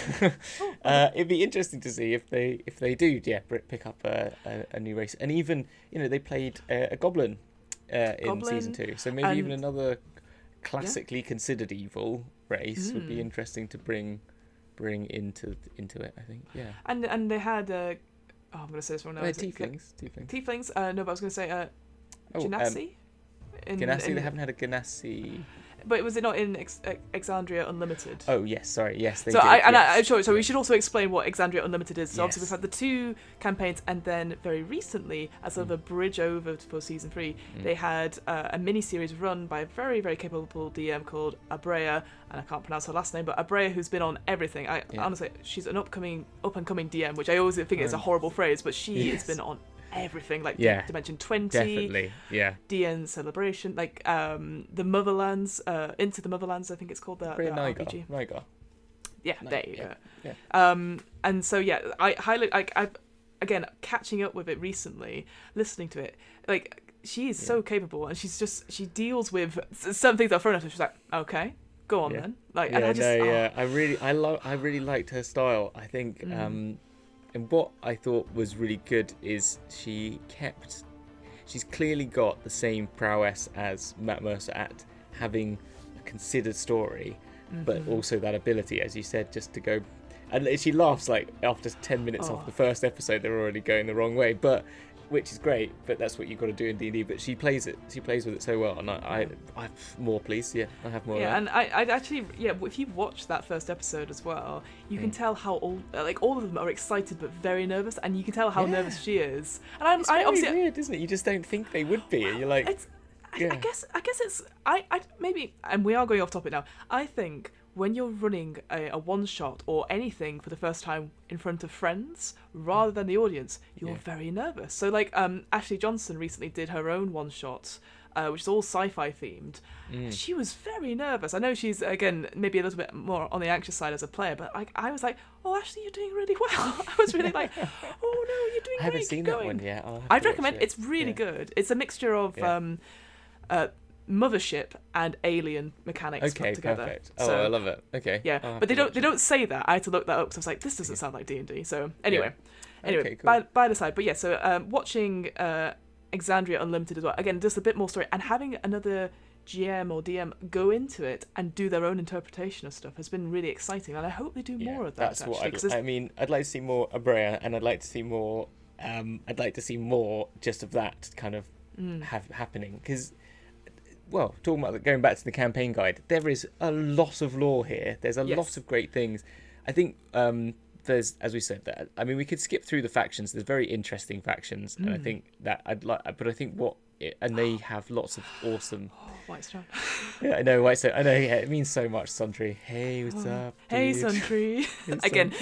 S2: It'd be interesting to see if they do pick up a new race, and even they played a goblin in season 2. So maybe even another classically considered evil race would be interesting to bring into it. I think. Yeah.
S1: And they had. I'm going to say this wrong now.
S2: Tieflings.
S1: No, but I was going to say Genasi?
S2: Genasi, they haven't had a Genasi.
S1: But was it not in Exandria Unlimited?
S2: Oh, yes, sorry. Yes, they did.
S1: So we should also explain what Exandria Unlimited is. So obviously we've had the 2 campaigns, and then very recently, as sort of a bridge over for season 3, they had a mini-series run by a very, very capable DM called Abrea, and I can't pronounce her last name, but Abrea, who's been on everything. Honestly, she's an up-and-coming DM, which I always think is a horrible phrase, but she has been on everything, like Dimension 20,
S2: definitely,
S1: DN Celebration, like the Motherlands, Into the Motherlands, I think it's called, the RPG.
S2: Niger.
S1: Yeah, there you go. Yeah. And so I highly I've again catching up with it recently, listening to it, like she is so capable, and she deals with some things that are thrown at her. She's like, okay, go on then. Like, and I
S2: really liked her style. I think. And what I thought was really good is she's clearly got the same prowess as Matt Mercer at having a considered story, but also that ability, as you said, just to go. And she laughs like after 10 minutes off the first episode, they're already going the wrong way, which is great, but that's what you've got to do in D&D. But she plays with it so well, and I'm more pleased. Yeah, I have more.
S1: Yeah, and I actually, if you watch that first episode as well, you can tell how all of them are excited but very nervous, and you can tell how nervous she is. And
S2: it's very weird, isn't it? You just don't think they would be, and you're like,
S1: I guess it's maybe, and we are going off topic now. I think when you're running a one-shot or anything for the first time in front of friends rather than the audience, you're very nervous. So like Ashley Johnson recently did her own one-shot, which is all sci-fi themed. She was very nervous. I know she's, again, maybe a little bit more on the anxious side as a player, but I was like, oh, Ashley, you're doing really well. I was really like, oh no, you're doing great.
S2: I haven't seen that one yet.
S1: I'd recommend it. It's really good. It's a mixture of Mothership and Alien mechanics put together.
S2: Perfect. So, I love it. Okay.
S1: Yeah, but they don't say that. I had to look that up because I was like, this doesn't sound like D&D. So anyway,
S2: cool.
S1: by the side. But watching Exandria Unlimited as well. Again, just a bit more story and having another GM or DM go into it and do their own interpretation of stuff has been really exciting, and I hope they do more of that.
S2: That's what I mean. I'd like to see more Abrea, and I'd like to see more. I'd like to see more just of that kind of happening, because, well, talking about going back to the campaign guide, there is a lot of lore here. There's a lot of great things. I think there's, as we said, that I mean, we could skip through the factions. There's very interesting factions, and I think that but I think and they have lots of awesome.
S1: Whitestone.
S2: Yeah, I know Whitestone. I know. Yeah, it means so much. Sundry. Hey, what's up? Dude?
S1: Hey, Sundry. Again,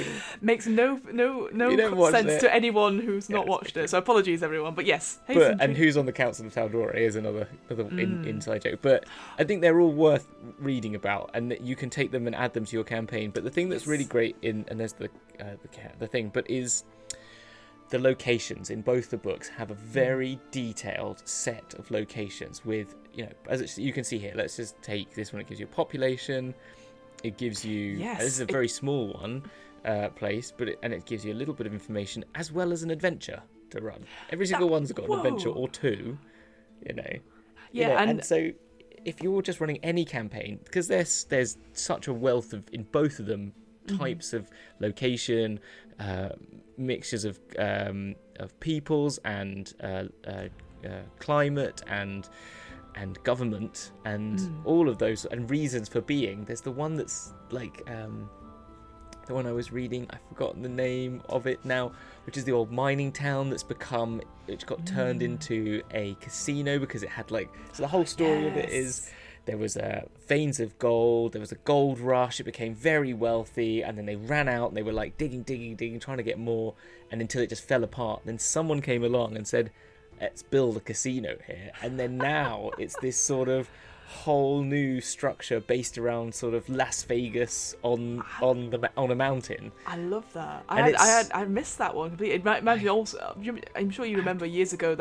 S1: makes no sense to anyone who's not watched it. So apologies, everyone. But yes, hey, Sundry.
S2: And who's on the Council of Taldori is another inside joke. But I think they're all worth reading about, and that you can take them and add them to your campaign. But the thing that's really great and there's the thing, but is. The locations in both the books have a very detailed set of locations with, as you can see here, let's just take this one. It gives you a population. It gives you, this is a very small one, place, but it gives you a little bit of information as well as an adventure to run. Every single one's got an adventure or two,
S1: Yeah,
S2: and so if you're just running any campaign, because there's such a wealth in both of them, types of location, mixtures of peoples and climate and government and all of those and reasons for being. There's the one that's like the one I was reading, I've forgotten the name of it now, which is the old mining town which got turned into a casino because it had so the whole story of it is there was veins of gold, there was a gold rush, it became very wealthy, and then they ran out and they were digging, trying to get more, and until it just fell apart. Then someone came along and said, let's build a casino here, and then now it's this sort of whole new structure based around sort of Las Vegas on a mountain.
S1: I love that. I missed that one completely. It reminds me also. I'm sure you remember years ago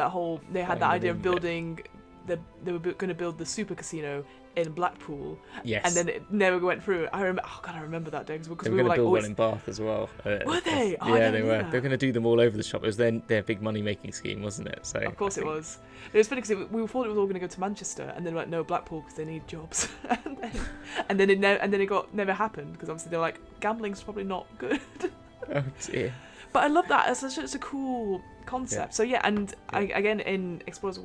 S1: they had that idea of building. They were going to build the super casino in Blackpool, and then it never went through. I remember that day because
S2: we were going to build one in Bath as well.
S1: Were they?
S2: Yeah, they were. They were going to do them all over the shop. It was their big money making scheme, wasn't it? So
S1: of course it was. It was funny because we thought it was all going to go to Manchester, and then like no, Blackpool because they need jobs, and then it never happened because obviously they're like, gambling's probably not good.
S2: Oh dear.
S1: But I love that. It's a cool concept. Yeah. So and again in Explorer's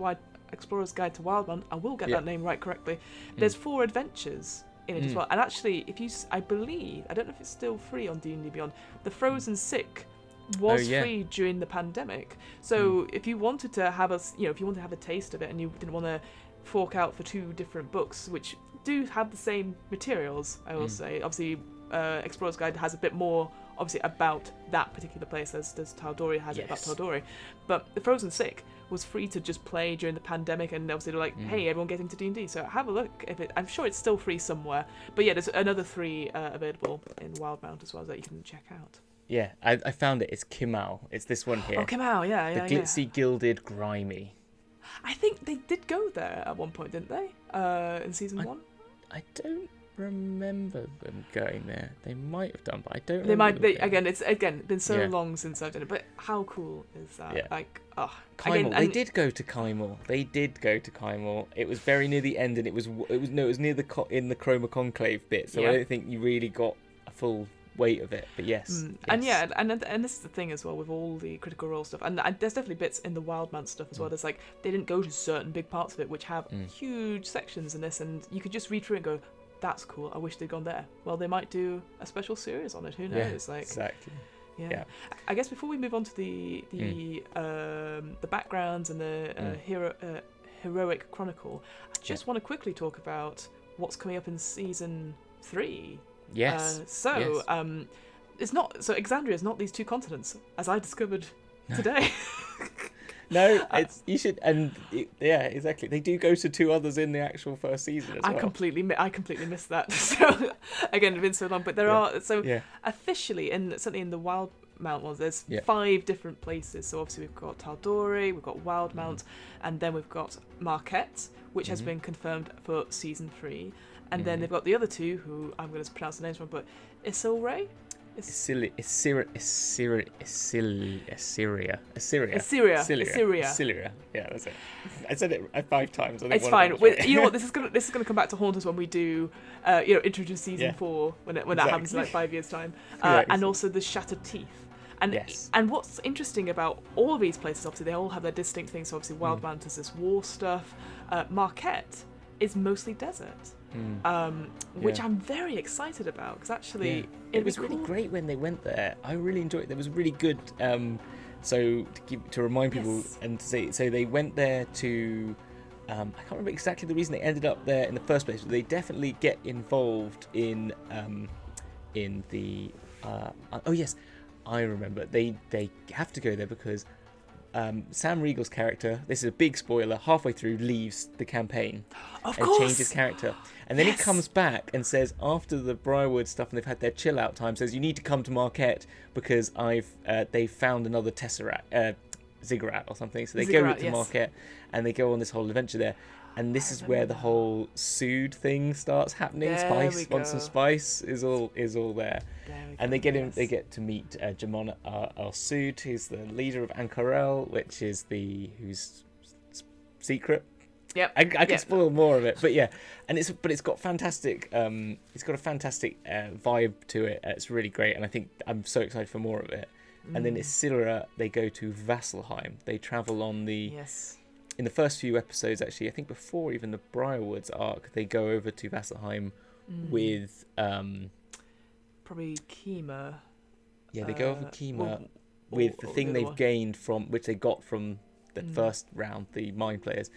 S1: Guide to Wildemount, I will get that name right correctly. There's 4 adventures in it as well, and actually, I believe, I don't know if it's still free on D&D Beyond. The Frozen Sick was free during the pandemic, so if you wanted to have a taste of it, and you didn't want to fork out for 2 different books, which do have the same materials, I will say. Obviously, Explorer's Guide has a bit more, obviously, about that particular place as Taldori has it about Taldori, but the Frozen Sick was free to just play during the pandemic, and obviously they're like, hey, everyone get into D&D, so have a look. I'm sure it's still free somewhere, but yeah, there's another 3 available in Wildemount as well that you can check out.
S2: Yeah, I found it. It's Kimal. It's this one here.
S1: Oh, Kimal, yeah.
S2: The glitzy, gilded, grimy.
S1: I think they did go there at one point, didn't they? In season 1?
S2: I don't remember them going there. They might have done, but I don't.
S1: It's been so long since I've done it. But how cool is that?
S2: Yeah.
S1: Kymel.
S2: They did go to Kymel. It was very near the end, and it was near in the Chroma Conclave bit. So I don't think you really got a full weight of it. But yes.
S1: And this is the thing as well with all the Critical Role stuff, and there's definitely bits in the Wildemount stuff as well. There's they didn't go to certain big parts of it which have huge sections in this, and you could just read through it and go, that's cool, I wish they'd gone there. Well, they might do a special series on it, who knows?
S2: Exactly.
S1: Yeah. I guess before we move on to the backgrounds and the Heroic Chronicle, I just want to quickly talk about what's coming up in season 3.
S2: Yes.
S1: It's not, so Exandria is not these 2 continents, as I discovered today.
S2: No, you should, and exactly. They do go to 2 others in the actual first season as well. I completely
S1: missed that. So again, it's been so long, but there are officially, certainly in the Wildemount ones, there's 5 different places. So obviously we've got Taldori, we've got Wildemount, and then we've got Marquette, which has been confirmed for season 3, and then they've got the other 2 who I'm going to pronounce the names wrong, but Isilray.
S2: Assyria. Yeah, that's it. I said it 5 times. I think
S1: it's fine. You know what? This is gonna come back to haunt us when we do, introduce season 4 when that happens in like 5 years' time, and also the Shattered Teeth. And what's interesting about all of these places, obviously, they all have their distinct things. So obviously, Wildemount is this war stuff. Marquette is mostly desert, which I'm very excited about because actually
S2: it was really great when they went there. I really enjoyed it. There was really good. So to remind people and to say, so they went there to. I can't remember exactly the reason they ended up there in the first place, but they definitely get involved in the. Oh yes. I remember they have to go there because Sam Regal's character, this is a big spoiler, halfway through leaves the campaign and changes character. And then he comes back and says, after the Briarwood stuff and they've had their chill out time, says, you need to come to Marquette because they've found another Tesseract, Ziggurat or something. So they go to Marquette and they go on this whole adventure there. And this is where the whole Sood thing starts happening. Spice, want some spice is all there. And they get to meet Jamon al-Sood, who's the leader of Ankarel, which is who's secret.
S1: Yep.
S2: I can spoil more of it, but yeah. And it's got fantastic. It's got a fantastic vibe to it. It's really great, and I think I'm so excited for more of it. And then Isilra, they go to Vasselheim. They travel on the.
S1: Yes.
S2: In the first few episodes, actually, I think before even the Briarwoods arc, they go over to Vasselheim with...
S1: probably Kima.
S2: Yeah, they go over Kima with the thing they've gained from... which they got from the first round, the Mind Players.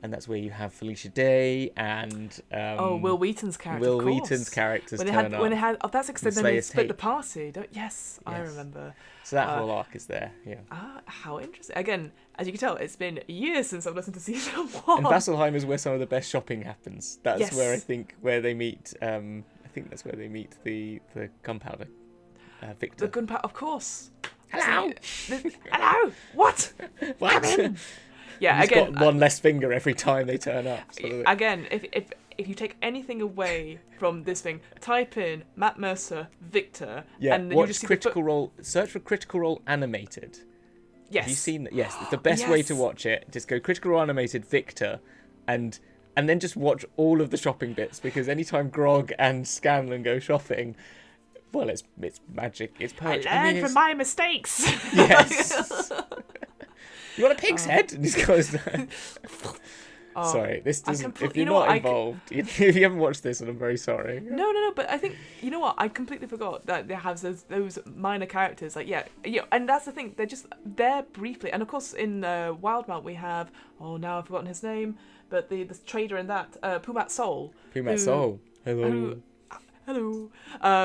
S2: And that's where you have Felicia Day and...
S1: Will Wheaton's character,
S2: Will Wheaton's characters turn up.
S1: When they had... Oh, that's because then they split the party. Yes, I remember.
S2: So that whole arc is there, yeah.
S1: How interesting. Again, as you can tell, it's been years since I've listened to season 1.
S2: And Vasselheim is where some of the best shopping happens. That's where I think where they meet... I think that's where they meet the gunpowder Victor.
S1: The gunpowder, of course.
S2: Hello!
S1: Hello! What?
S2: What?
S1: Yeah,
S2: he's got one less finger every time they turn up.
S1: Again, if you take anything away from this thing, type in Matt Mercer, Victor, and then you just see
S2: Critical Role. Search for Critical Role animated.
S1: Yes.
S2: Have you seen that? Yes, it's the best way to watch it. Just go Critical Role animated Victor, and then just watch all of the shopping bits because anytime Grog and Scanlan go shopping, well, it's magic. It's poetry.
S1: I learned from my mistakes.
S2: Yes. You want a pig's head? And he goes there. Sorry, this doesn't. If you're not involved, if you haven't watched this, and I'm very sorry.
S1: No. But I think you know what? I completely forgot that they have those minor characters. Like and that's the thing. They're just there briefly. And of course, in Wildemount we have. Oh, now I've forgotten his name. But the trader in that Pumat Sol.
S2: Pumat Sol. Hello.
S1: Hello.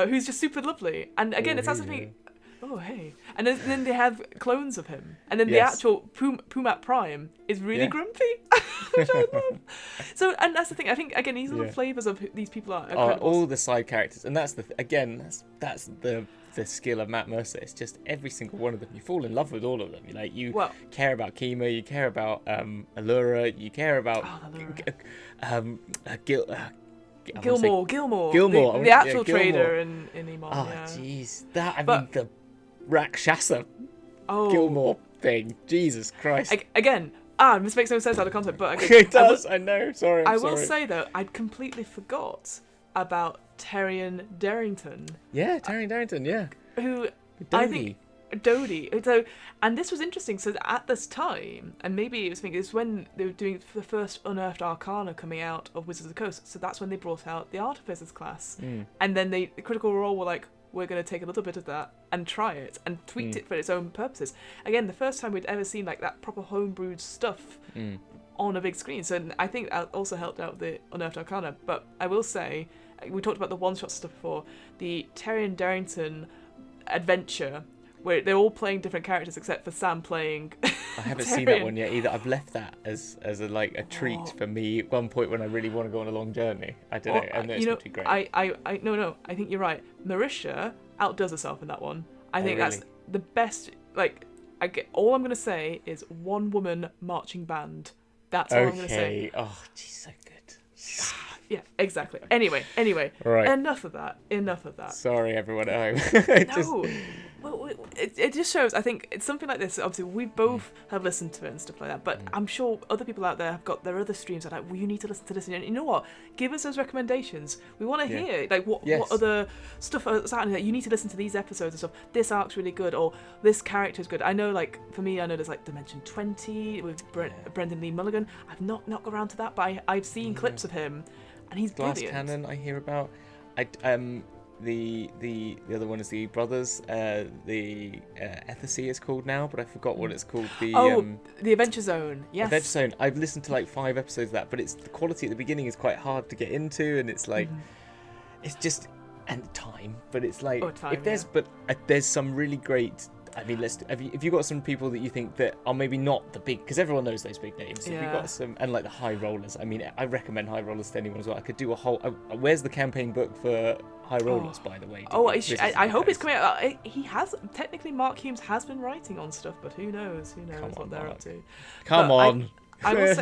S1: Who's just super lovely. And again, it's something. Oh, hey. And then they have clones of him. And then the actual Pumat Prime is really grumpy, which I love. So, and that's the thing. I think, again, these little flavours of who these people are.
S2: All the side characters. And that's that's the skill of Matt Mercer. It's just every single one of them. You fall in love with all of them. You care about Kima, you care about Allura, you care about
S1: Gilmore. The actual trader in Iman.
S2: Oh, jeez. The Rakshasa Gilmore thing. Jesus Christ.
S1: Again, this makes no sense out of context, but
S2: it does. I know. Sorry.
S1: I will say though, I'd completely forgot about Tyrion Darrington.
S2: Yeah, Tyrion Darrington. Yeah.
S1: Who I think Dodie. So, and this was interesting. So at this time, and maybe it was when they were doing the first Unearthed Arcana coming out of Wizards of the Coast. So that's when they brought out the Artificers class, and then the Critical Role were like, we're going to take a little bit of that and try it and tweak it for its own purposes. Again, the first time we'd ever seen like that proper homebrewed stuff on a big screen. So I think that also helped out the Unearthed Arcana. But I will say, we talked about the one-shot stuff before. The Tyrion Darrington adventure, where they're all playing different characters except for Sam playing
S2: I haven't seen that one yet either. I've left that as a treat for me at one point when I really want to go on a long journey. I don't know, and it's not too great.
S1: I think you're right. Marisha outdoes herself in that one. I think that's the best. All I'm going to say is one woman marching band. That's all I'm going to say.
S2: Oh, she's so good.
S1: Yeah, exactly. Anyway,
S2: Right.
S1: enough of that.
S2: Sorry, everyone at home.
S1: No. Well, it just shows, I think, it's something like this. Obviously, we both have listened to it and stuff like that, but I'm sure other people out there have got their other streams that are like, well, you need to listen to this. And you know what? Give us those recommendations. We want to hear, like, what other stuff is out there. Like, you need to listen to these episodes and stuff. This arc's really good, or this character's good. I know, like, for me, I know there's, like, Dimension 20 with Brendan Lee Mulligan. I've not got around to that, but I've seen clips of him, and he's
S2: Glass
S1: brilliant.
S2: Cannon, I hear about. The other one is the Brothers. The Ethicee is called now, but I forgot what it's called.
S1: The Adventure Zone. Yes.
S2: Adventure Zone. I've listened to like 5 episodes of that, but it's the quality at the beginning is quite hard to get into, and it's like it's just and time. But it's like there's some really great. I mean, if you've got some people that you think that are maybe not the big, because everyone knows those big names. If you've got some, and like the High Rollers. I mean, I recommend High Rollers to anyone as well. I could do a whole. Where's the campaign book for High Rollers, by the way?
S1: I hope it's coming out. He has technically. Mark Humes has been writing on stuff, but who knows? Who knows what they're up to?
S2: Come on.
S1: I will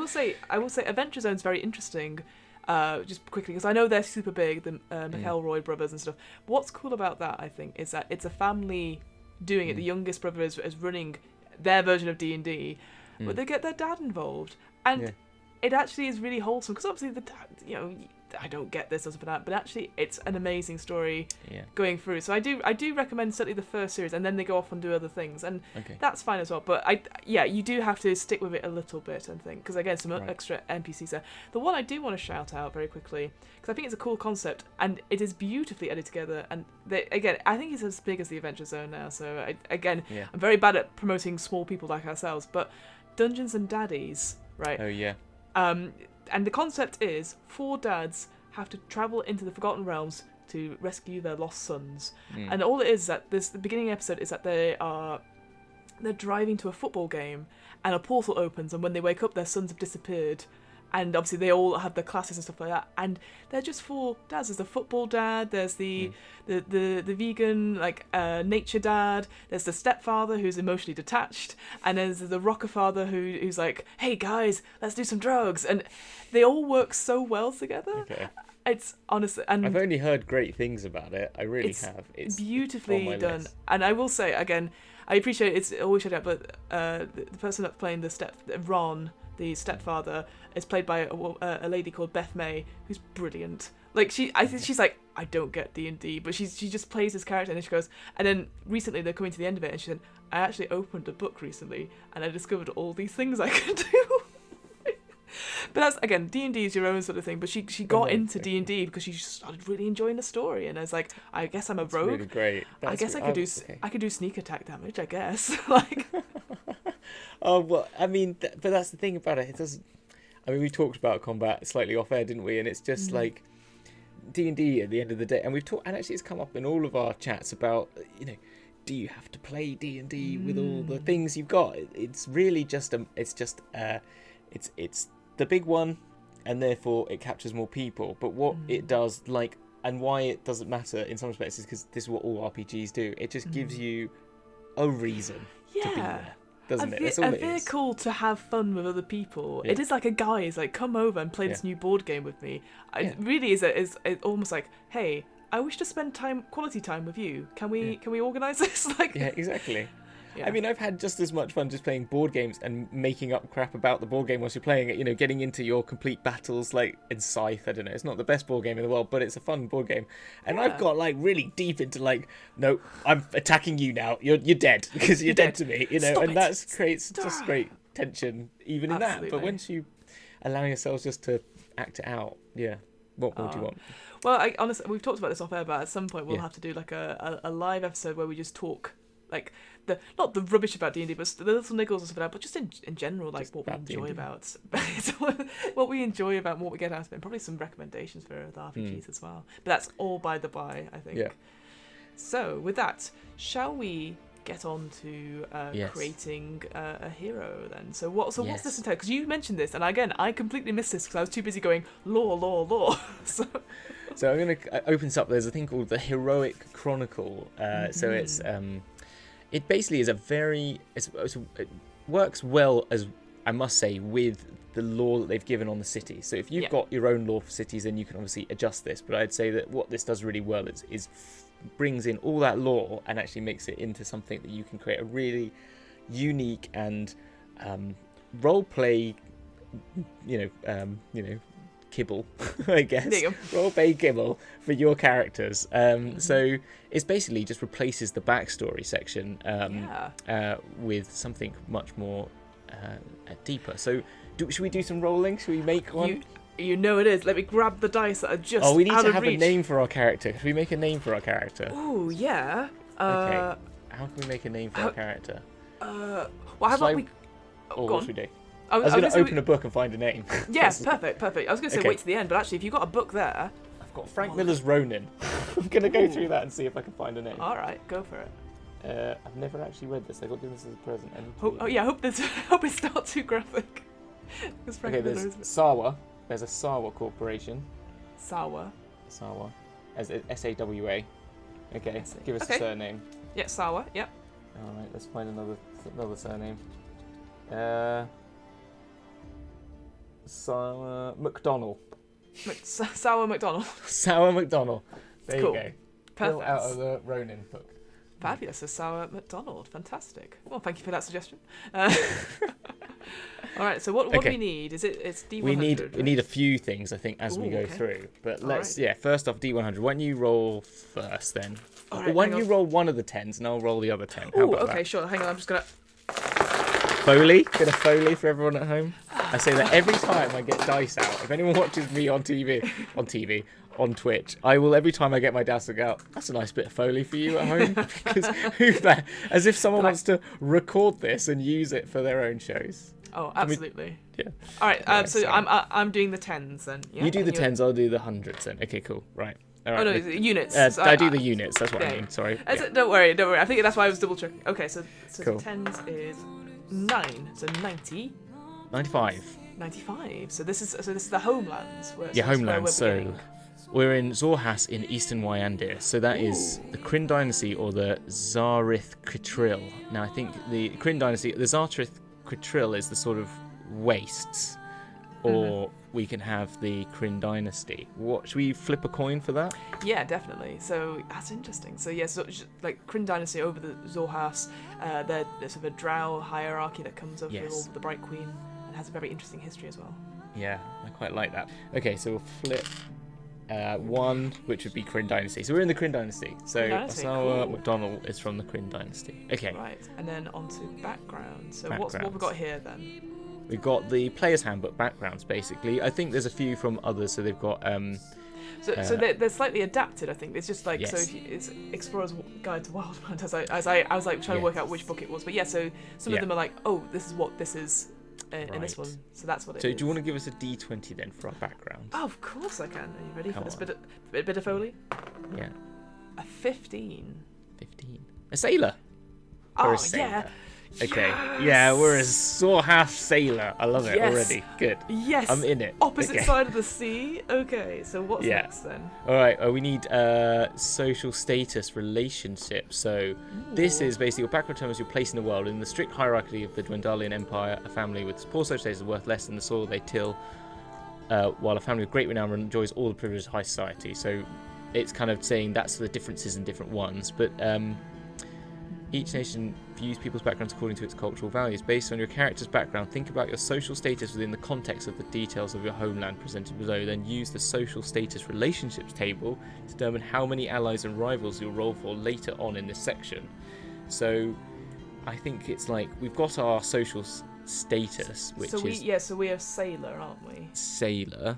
S1: say. I will say. Adventure Zone's very interesting. Just quickly, because I know they're super big, the McElroy brothers and stuff. What's cool about that, I think, is that it's a family doing it. The youngest brother is running their version of D&D, but they get their dad involved, and it actually is really wholesome, because obviously the dad, I don't get this or something like that, but actually it's an amazing story going through. So I do recommend certainly the first series, and then they go off and do other things, and that's fine as well. But you do have to stick with it a little bit, I think, because again, some extra NPCs there. The one I do want to shout out very quickly, because I think it's a cool concept, and it is beautifully edited together, and I think it's as big as the Adventure Zone now. So I'm very bad at promoting small people like ourselves, but Dungeons and Daddies, right?
S2: Oh yeah.
S1: And the concept is 4 dads have to travel into the Forgotten Realms to rescue their lost sons. And all it is that the beginning episode is that they're driving to a football game, and a portal opens, and when they wake up, their sons have disappeared. And obviously they all have their classes and stuff like that, and they're just 4 dads. There's the football dad, there's the vegan nature dad, there's the stepfather who's emotionally detached, and there's the rocker father who's like, hey guys, let's do some drugs, and they all work so well together. It's honestly, and
S2: I've only heard great things about it. I really have.
S1: It's beautifully done, and I will say again, I appreciate it's always shut out, but the person that's playing Ron, the stepfather, is played by a lady called Beth May, who's brilliant. Like I think she's like, I don't get D&D, but she just plays this character, and then she goes. And then recently they're coming to the end of it, and she said, I actually opened a book recently, and I discovered all these things I could do. But that's, again, D&D is your own sort of thing. But she got into D&D because she just started really enjoying the story, and I was like, I guess I'm a rogue.
S2: Really great.
S1: I guess I could do sneak attack damage. I guess
S2: Oh well, I mean, but that's the thing about it. It doesn't. I mean, we talked about combat slightly off air, didn't we? And it's just like D&D at the end of the day. And we've talked, and actually, it's come up in all of our chats about, do you have to play D&D with all the things you've got? It's really just it's the big one, and therefore it captures more people. But what it does, and why it doesn't matter in some respects, is because this is what all RPGs do. It just gives you a reason to be there. Doesn't it? That's all it is. A vehicle
S1: to have fun with other people. Yeah. It is like a guy is like, come over and play this new board game with me. It really is almost like, hey, I wish to spend quality time with you. Can we organise this?
S2: Yeah, exactly. Yeah. I mean, I've had just as much fun just playing board games and making up crap about the board game whilst you're playing it, getting into your complete battles, like in Scythe. I don't know, it's not the best board game in the world, but it's a fun board game. And I've got really deep into no, I'm attacking you now. You're dead because you're dead to me, and that creates just great tension even in that. But once you allow yourselves just to act it out, what more do you want?
S1: Well, honestly, we've talked about this off air, but at some point we'll have to do a live episode where we just talk not the rubbish about D&D, but the little niggles and stuff like that, but just in general, like what we enjoy about what we enjoy about what we get out of it, and probably some recommendations for the RPGs as well. But that's all by the by, I think. Yeah. So with that, shall we get on to creating a hero then? So what's this entail? Because you mentioned this, and again, I completely missed this because I was too busy going lore. So
S2: I'm going to open this up. There's a thing called the Heroic Chronicle. So it's it basically is it works well as I must say, with the law that they've given on the city. So if you've got your own law for cities, then you can obviously adjust this. But I'd say that what this does really well is brings in all that law and actually makes it into something that you can create a really unique and role play, kibble, I guess. Role play kibble for your characters. So it's basically just replaces the backstory section with something much more deeper. So should we do some rolling? Should we make one?
S1: You know it is. Let me grab the dice that are just
S2: we need
S1: out
S2: to
S1: of
S2: have
S1: reach.
S2: a name for our character. Should we make a name for our character?
S1: Oh, yeah.
S2: Okay. How can we make a name for our character?
S1: Well, how about we...
S2: what should we do?
S1: I
S2: was going to open a book and find a name.
S1: Yes, perfect. I was going to say wait to the end, but actually, if you've got a book there...
S2: I've got Frank Miller's Ronin. I'm going to go through that and see if I can find a name.
S1: All right, go for it.
S2: I've never actually read this. I got given this as a present.
S1: Hope it's not too graphic.
S2: There's Sawa. There's a Sawa Corporation.
S1: Sawa.
S2: As S-A-W-A. Okay, give us a surname.
S1: Yeah, Sawa, yep.
S2: Alright, let's find another surname. Sawa McDonald.
S1: Sawa McDonald.
S2: Sawa McDonald. There you go.
S1: Perfect.
S2: Out of the Ronin book.
S1: Fabulous, a Sour McDonald. Fantastic. Well, thank you for that suggestion. All right, so what do we need? It's D100.
S2: We need a few things, I think, as we go through. But first off, D100. Why don't you roll first then? Right, why don't you roll one of the 10s and I'll roll the other 10?
S1: Oh, okay, sure. Hang on, I'm just going to...
S2: Foley? Bit of Foley for everyone at home. I say that every time I get dice out. If anyone watches me on on Twitch, I will, every time I get my dice out, that's a nice bit of Foley for you at home. Because as if someone wants to record this and use it for their own shows.
S1: Oh, absolutely.
S2: Yeah.
S1: All right, so I'm doing the 10s then. Yeah?
S2: You do the 10s, I'll do the 100s then. Okay, cool. Right. All right.
S1: Oh, no, units.
S2: I do the units, that's what I mean. Sorry.
S1: Don't worry. I think that's why I was double checking. Okay, so
S2: cool.
S1: The 10s is 9, so 90.
S2: 95.
S1: 95. So this is the homelands.
S2: Homelands. So we're in Zorhas in Eastern Wyandir. So that is the Kryn Dynasty or the Zarith Critril. Now I think the Kryn Dynasty, the Zarith Critril is the sort of wastes, or we can have the Kryn Dynasty. Should we flip a coin for that?
S1: Yeah, definitely. So that's interesting. So so like Kryn Dynasty over the Zorhas, there's sort of a drow hierarchy that comes over with the Bright Queen and has a very interesting history as well.
S2: Yeah, I quite like that. Okay, so we'll flip one, which would be Kryn Dynasty. So we're in the Kryn Dynasty. So Osawa McDonald is from the Kryn Dynasty. Okay. Right,
S1: and then on to background. So what have we got here then?
S2: We've got the Player's Handbook backgrounds, basically. I think there's a few from others, so they've got...
S1: So they're slightly adapted, I think. It's just like, so it's Explorer's Guide to Wildemount, as I was like trying to work out which book it was. But so some of them are like, oh, this is what this is in this one. So that's what it is.
S2: So do you want to give us a D20 then for our background?
S1: Oh, of course I can. Are you ready for this bit of Foley?
S2: Yeah.
S1: A 15.
S2: 15. A sailor.
S1: Oh, yeah.
S2: Okay. Yes. Yeah, we're a Zorhas sailor. I love it already. Good.
S1: Yes.
S2: I'm in it.
S1: Opposite side of the sea. Okay. So what's next then?
S2: All right. We need social status relationship. So this is basically your background term is your place in the world. In the strict hierarchy of the Dwendalian Empire, a family with poor social status is worth less than the soil they till, while a family with great renown enjoys all the privileges of high society. So it's kind of saying that's the differences in different ones. But each nation views people's backgrounds according to its cultural values. Based on your character's background, think about your social status within the context of the details of your homeland presented below. Then use the social status relationships table to determine how many allies and rivals you'll roll for later on in this section. So I think it's like we've got our social status, which
S1: so we are sailor, aren't we?
S2: Sailor,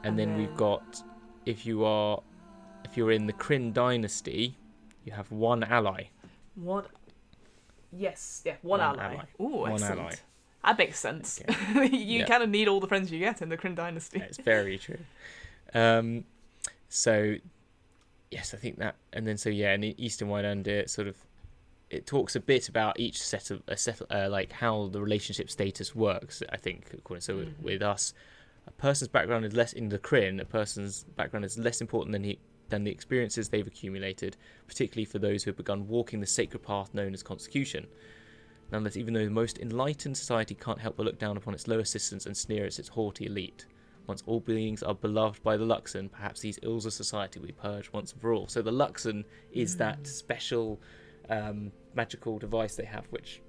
S2: and then we've got if you're in the Kryn Dynasty, you have one ally.
S1: One ally. Ooh, excellent. Ally. That makes sense. Okay. You kind of need all the friends you get in the Kryn Dynasty.
S2: It's very true. So, yes, I think that, and then in Eastern Wyandir, sort of, it talks a bit about each like how the relationship status works. I think, according with us, a person's background is less in the Kryn. A person's background is less important than the experiences they've accumulated, particularly for those who have begun walking the sacred path known as consecration. Nonetheless, even though the most enlightened society can't help but look down upon its lower citizens and sneer at its haughty elite. Once all beings are beloved by the Luxon, perhaps these ills of society will be purged once and for all. So the Luxon is that special magical device they have, which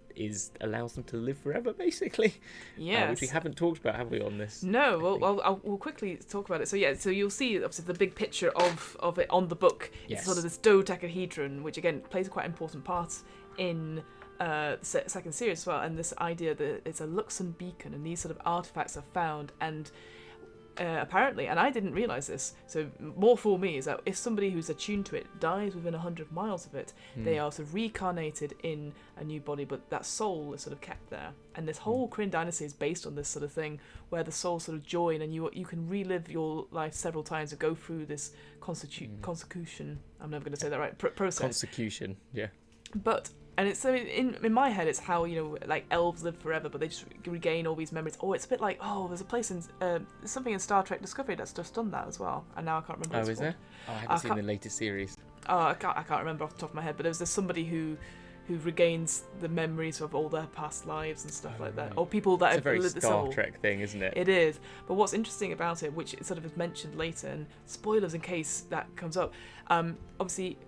S2: allows them to live forever, basically.
S1: Yes.
S2: Which we haven't talked about, have we, on this?
S1: No. We'll quickly talk about it. So so you'll see obviously the big picture of it on the book.
S2: Yes.
S1: It's sort of this dodecahedron, which again plays a quite important part in the second series as well. And this idea that it's a Luxon beacon, and these sort of artifacts are found and. Apparently, and I didn't realise this, so more for me is that if somebody who's attuned to it dies within 100 miles of it, they are sort of reincarnated in a new body, but that soul is sort of kept there. And this whole Kryn Dynasty is based on this sort of thing, where the souls sort of join, and you can relive your life several times and go through this consecution. I'm never going to say that right. Process. Consecution,
S2: yeah.
S1: But. And it's in my head, it's how, like elves live forever, but they just regain all these memories. Oh, it's a bit like, there's a place in there's something in Star Trek Discovery that's just done that as well. And now I can't remember.
S2: Oh, is there? Oh, I haven't seen the latest series.
S1: Oh, I can't remember off the top of my head. But there's somebody who regains the memories of all their past lives and stuff like that. Or people that have lived the soul.
S2: It's a very Star Trek thing, isn't it?
S1: It is. But what's interesting about it, which sort of is mentioned later, and spoilers in case that comes up, obviously.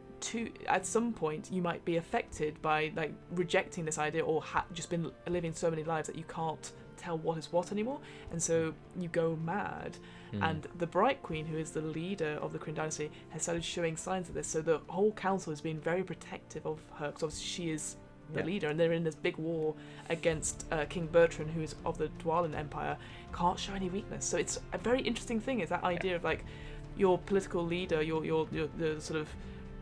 S1: At some point you might be affected by like rejecting this idea or just been living so many lives that you can't tell what is what anymore, and so you go mad. And the Bright Queen, who is the leader of the Kryn Dynasty, has started showing signs of this, so the whole council has been very protective of her because obviously she is the leader, and they're in this big war against King Bertrand, who is of the Dwendalian Empire. Can't show any weakness, so it's a very interesting thing is that idea of like your political leader, your the sort of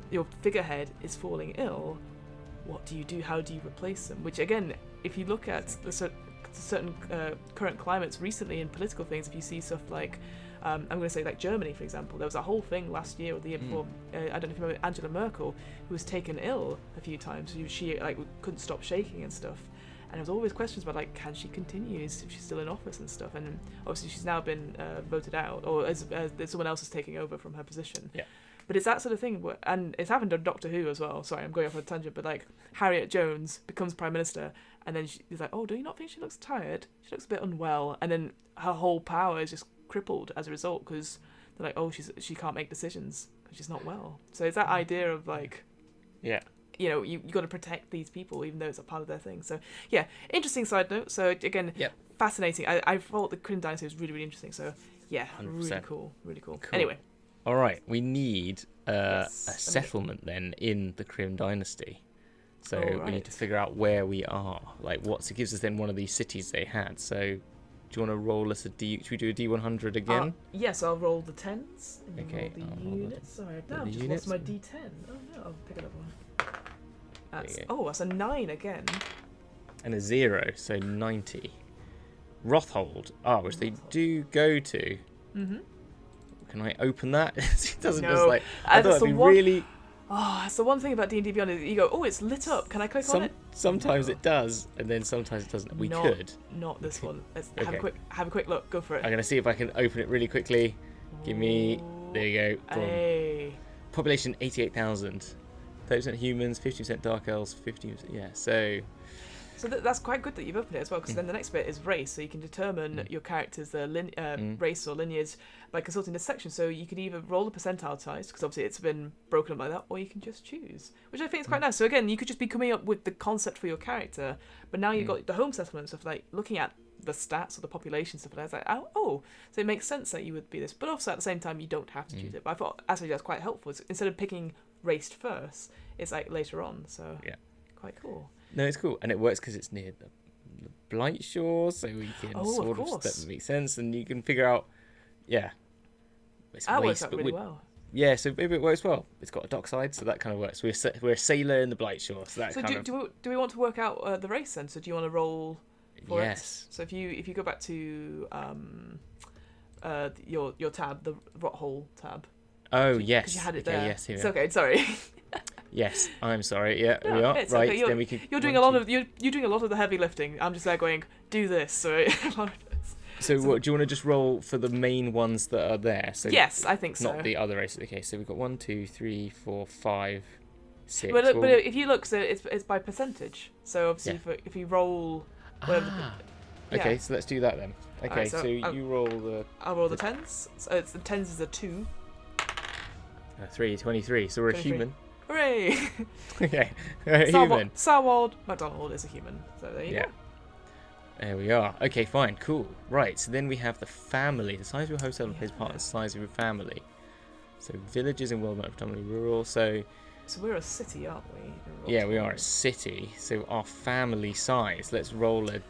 S1: your figurehead is falling ill. What do you do? How do you replace them? Which again, if you look at the certain current climates recently in political things, if you see stuff like I'm going to say like Germany, for example, there was a whole thing last year or the year before, I don't know if you remember Angela Merkel, who was taken ill a few times. She like couldn't stop shaking and stuff, and there was always questions about like, can she continue if she's still in office and stuff. And obviously she's now been voted out, or as someone else is taking over from her position. But it's that sort of thing, and it's happened on Doctor Who as well. Sorry, I'm going off on a tangent, but like Harriet Jones becomes Prime Minister, and then she's like, do you not think she looks tired? She looks a bit unwell, and then her whole power is just crippled as a result because they're like, she can't make decisions because she's not well. So it's that idea of like, you got to protect these people even though it's a part of their thing. So interesting side note. So again, fascinating. I thought the Kryn Dynasty was really, really interesting. So 100%. Really cool. Anyway.
S2: All right, we need a settlement then in the Kryn Dynasty. So we need to figure out where we are. Like, it gives us then one of these cities they had. So, do you want to roll us should we do a D100 again?
S1: Yes, I'll roll the 10s.
S2: Okay.
S1: Roll the units. Sorry, I've just lost my D10. Oh no, I'll pick another one. That's a 9 again.
S2: And a 0, so 90. Rothold, which they do go to. Mm-hmm. Can I open that? It doesn't just like. I thought it'd be really.
S1: Oh, that's the one thing about D&D Beyond is you go, it's lit up. Can I click on it?
S2: Sometimes it does, and then sometimes it doesn't. We could.
S1: Not this one. Let's have a quick look. Go for it.
S2: I'm gonna see if I can open it really quickly. Give me. There you go.
S1: Hey.
S2: Population 88,000. 30% humans, 50% dark elves, 15%. Yeah.
S1: So that's quite good that you've opened it as well, because then the next bit is race, so you can determine your character's race or lineage by consulting this section. So you can either roll the percentile dice, because obviously it's been broken up like that, or you can just choose, which I think is quite nice. So again, you could just be coming up with the concept for your character, but now you've got the home settlement stuff, like looking at the stats or the population stuff, and I was like, so it makes sense that you would be this, but also at the same time you don't have to choose it. But I thought actually that's quite helpful. Instead of picking race first, it's like later on. So quite cool.
S2: No, it's cool, and it works because it's near the Blight Shore, so we can sort of that makes sense, and you can figure out, it's
S1: works out really well.
S2: Yeah, so maybe it works well. It's got a dockside, so that kind of works. We're a sailor in the Blight Shore, so that kind of.
S1: Do we want to work out the race then? So do you want to roll for it? So if you go back to your tab, the Rothole tab.
S2: Oh yes.
S1: Because you had it there.
S2: Yes, here.
S1: It's okay. Sorry.
S2: Yes, I'm sorry. Yeah, we are. Right,
S1: okay.
S2: Then we can.
S1: You're doing a lot of the heavy lifting. I'm just there going, do this. So
S2: what do you want to just roll for the main ones that are there? So
S1: yes, I think so.
S2: Not the other races. Okay, so we've got 1, 2, 3, 4, 5. 6.
S1: But if you look, so it's by percentage. So obviously, if you roll,
S2: Okay, so let's do that then. Okay,
S1: right,
S2: so you roll the.
S1: I'll roll the 10s. So the 10s is a 2.
S2: 3, 23. So we're
S1: 23.
S2: a human.
S1: Hooray!
S2: Okay, human.
S1: Sarwald McDonald is a human. So there you go.
S2: There we are. Okay, fine, cool. Right, so then we have the family. The size of your hotel plays part of the size of your family. So villages in Wildemount are predominantly rural. So
S1: we're a city, aren't we?
S2: Yeah, we are a city. So our family size. Let's roll a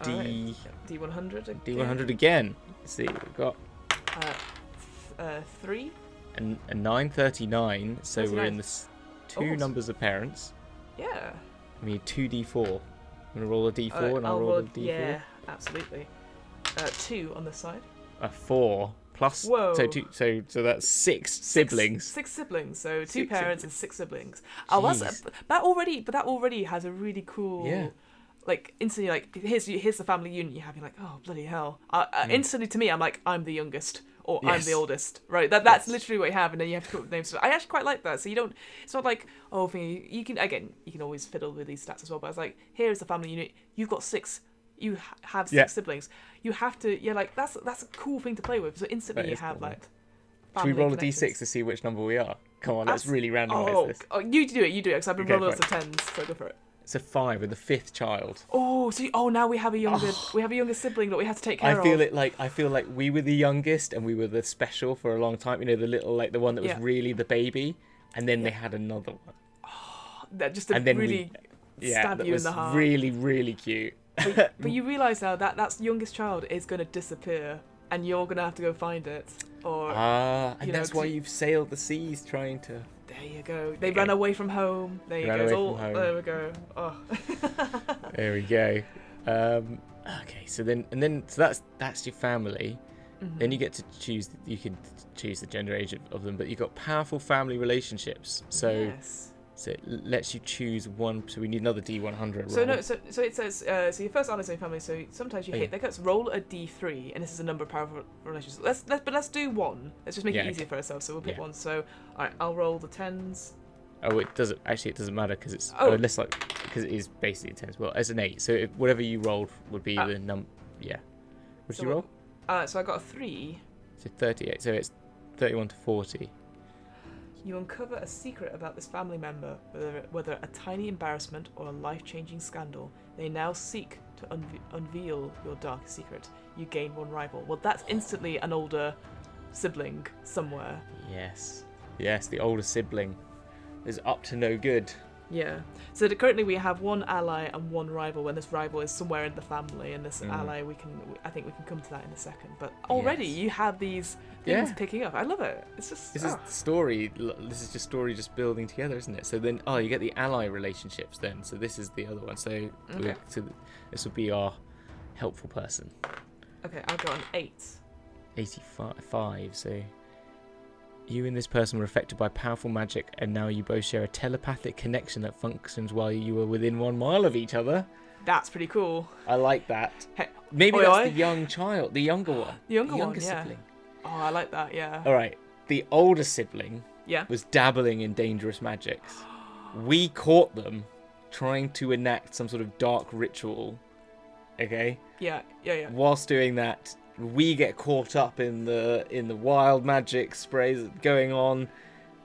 S1: D100 again.
S2: D100 again. Let's see, we've got
S1: 3
S2: and 939. So
S1: 39.
S2: we're in the two numbers of parents.
S1: Yeah.
S2: We need 2d4. I'm gonna roll a d4 and I'll roll a d4.
S1: Yeah, absolutely. 2 on this side.
S2: A 4 plus.
S1: Whoa.
S2: So that's 6 siblings.
S1: 6 siblings. So 2
S2: 6
S1: parents and 6 siblings. Oh, that already has a really cool.
S2: Yeah.
S1: Like instantly, like here's the family unit you have. You're like, oh bloody hell! Instantly to me, I'm like, I'm the youngest or I'm the oldest, right? That's literally what you have, and then you have to put names. I actually quite like that. So you don't. It's not like you can always fiddle with these stats as well. But it's like, here's the family unit. You've got 6. You have 6 siblings. You have to. Yeah, like that's a cool thing to play with. So instantly you have like.
S2: Should we roll a d6 to see which number we are? Come on, let's really randomise this.
S1: Oh, you do it, because I've been rolling lots of 10s, so go for it.
S2: It's a 5 with the 5th child.
S1: Oh, so now we have a younger sibling that we have to take care of.
S2: I feel like we were the youngest and we were the special for a long time. You know, the little the one that was really the baby, and then they had another one.
S1: Oh, that just really stab you in the heart.
S2: Really, really cute.
S1: But you realise now that youngest child is going to disappear, and you're going to have to go find it. And
S2: that's why you've sailed the seas trying to.
S1: There you go. They ran away from home. There you go. There we go. Oh.
S2: There we go. Okay, so that's your family. Mm-hmm. Then you get to choose. You can choose the gender age of them, but you've got powerful family relationships. So it lets you choose one. So we need another D100.
S1: So it says so your first honor in family. So sometimes you hit. Let's roll a D3, and this is a number of powerful relationships. Let's do 1. Let's just make it easier for ourselves. So we'll pick 1. So all right, I'll roll the 10s.
S2: Oh, it doesn't matter because it's because it is basically 10 as well. As an 8, so whatever you rolled would be the number. Yeah. What did you roll?
S1: So I got a 3.
S2: So 38. So it's 31 to 40.
S1: You uncover a secret about this family member, whether a tiny embarrassment or a life-changing scandal. They now seek to unveil your darkest secret. You gain 1 rival. Well, that's instantly an older sibling somewhere.
S2: Yes, the older sibling is up to no good.
S1: Yeah. So currently we have 1 ally and 1 rival. When this rival is somewhere in the family, and this ally, I think we can come to that in a second. But already you have these things picking up. I love it. It's just
S2: this is the story. This is just story just building together, isn't it? So then, you get the ally relationships then. So this is the other one. So this would be our helpful person.
S1: Okay, I've got an 8.
S2: 85. So. You and this person were affected by powerful magic, and now you both share a telepathic connection that functions while you are within 1 mile of each other.
S1: That's pretty cool.
S2: I like that. Hey, maybe that's the young child, the younger one.
S1: The younger
S2: sibling.
S1: Oh, I like that, yeah.
S2: All right. The older sibling was dabbling in dangerous magics. We caught them trying to enact some sort of dark ritual. Okay?
S1: Yeah.
S2: Whilst doing that, we get caught up in the wild magic sprays going on.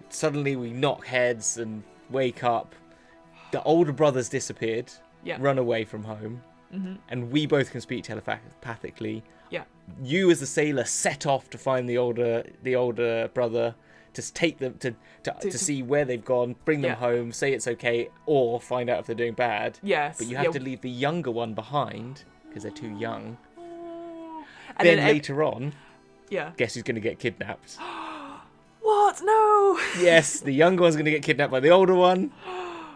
S2: Suddenly we knock heads and wake up. The older brother's disappeared, run away from home, and we both can speak telepathically.
S1: Yeah.
S2: You as the sailor set off to find the older brother, to take them to see where they've gone, bring them home, say it's okay, or find out if they're doing bad.
S1: Yes.
S2: But you have to leave the younger one behind because they're too young. And then later on, guess who's going to get kidnapped?
S1: What? No!
S2: Yes, the younger one's going to get kidnapped by the older one.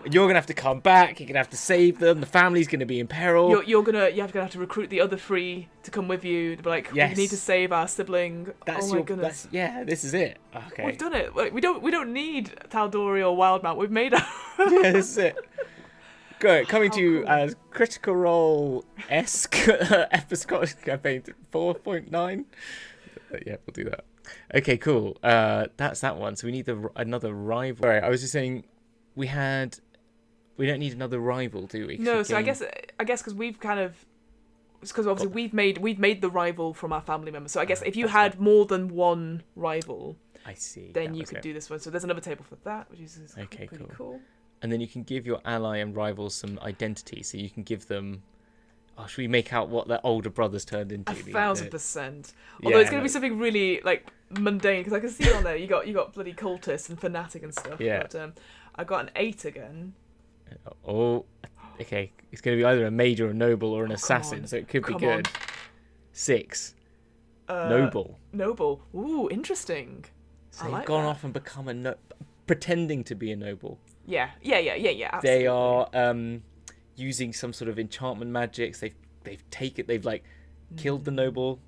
S2: You're going to have to come back. You're going to have to save them. The family's going to be in peril.
S1: You're going to have to recruit the other 3 to come with you. To be like, we need to save our sibling. My goodness.
S2: This is it. Okay.
S1: We've done it. We don't need Taldori or Wildemount. We've made our
S2: this is it. Good. Coming to you as Critical Role-esque episode campaign 4.9. Yeah, we'll do that. Okay, cool. That's that one. So we need another rival. Right, I was just saying, we don't need another rival, do we?
S1: No, so I guess because we've kind of, because obviously we've made the rival from our family members. So I guess if you had more than one rival,
S2: I see.
S1: then you could do this one. So there's another table for that, which is
S2: okay,
S1: pretty cool.
S2: And then you can give your ally and rivals some identity. So you can give them. Oh, should we make out what their older brothers turned into?
S1: 1,000%. Although it's going to be something really like mundane, because I can see it on there. You got bloody cultist and fanatic and stuff.
S2: Yeah.
S1: But I got an 8 again.
S2: Oh, okay. It's going to be either a mage or a noble or an assassin, so it could be good. 6. Noble.
S1: Noble. Ooh, interesting.
S2: So they've gone off and become pretending to be a noble.
S1: Yeah. Absolutely.
S2: They are using some sort of enchantment magics. They've like killed the noble.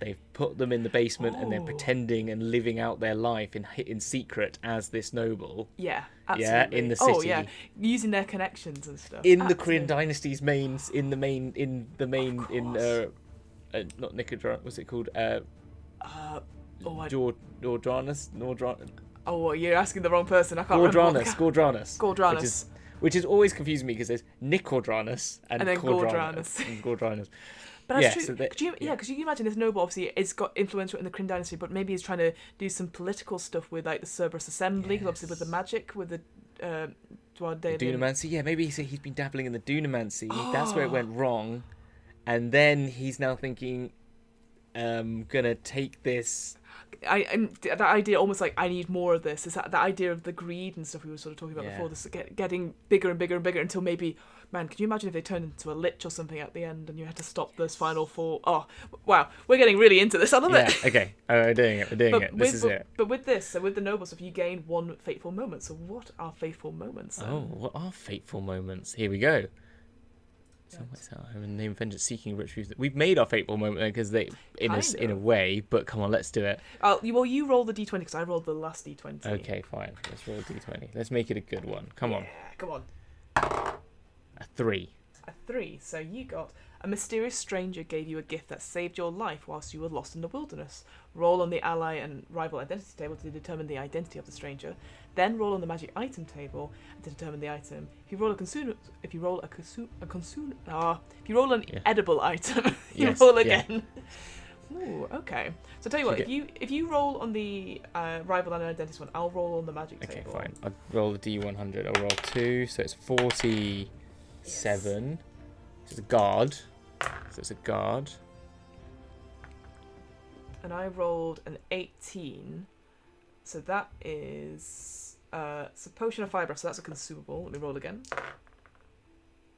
S2: They've put them in the basement and they're pretending and living out their life in secret as this noble.
S1: Yeah, absolutely.
S2: Yeah, in the city.
S1: Oh yeah, using their connections and stuff.
S2: In the Kryn Dynasty's not Nicodranus, what's it called? Nordranus?
S1: Oh, you're asking the wrong person. I can't remember.
S2: Gordranus. Which is always confusing me because there's Nicodranus and then Gordranus.
S1: But that's true. So because you can imagine this noble obviously has got influential in the Kryn Dynasty, but maybe he's trying to do some political stuff with like the Cerberus Assembly, because obviously with the magic, with the
S2: Dunamancy. Yeah, maybe he's been dabbling in the Dunamancy. That's where it went wrong, and then he's now thinking, gonna take this.
S1: That idea, almost like I need more of this. Is that idea of the greed and stuff we were sort of talking about before? This getting bigger and bigger and bigger until maybe, man, can you imagine if they turned into a lich or something at the end and you had to stop those final 4? Oh, wow, we're getting really into this. I love it.
S2: Okay, we're doing it. This is it.
S1: But with this, so with the noble stuff, you gain 1 fateful moment. So what are fateful moments then?
S2: Oh, what are fateful moments? Here we go. So what's that? I mean, name vengeance, seeking retribution. We've made our fateful moment because in a way, but come on, let's do it.
S1: Well, you roll the d20 because I rolled the last d20.
S2: Okay, fine. Let's roll a d20. Let's make it a good one. Come on.
S1: Come on.
S2: A 3.
S1: A 3. So you got a mysterious stranger gave you a gift that saved your life whilst you were lost in the wilderness. Roll on the ally and rival identity table to determine the identity of the stranger. Then roll on the magic item table to determine the item. If you roll an edible item, you roll again. Ooh, okay. So tell you what, if you roll on the rival and identity one, I'll roll on the magic table.
S2: Okay, fine. I'll roll the D100. I'll roll 2, so it's 47. So it's a guard.
S1: And I rolled an 18. So that is it's a potion of fibre, so that's a consumable. Let me roll again.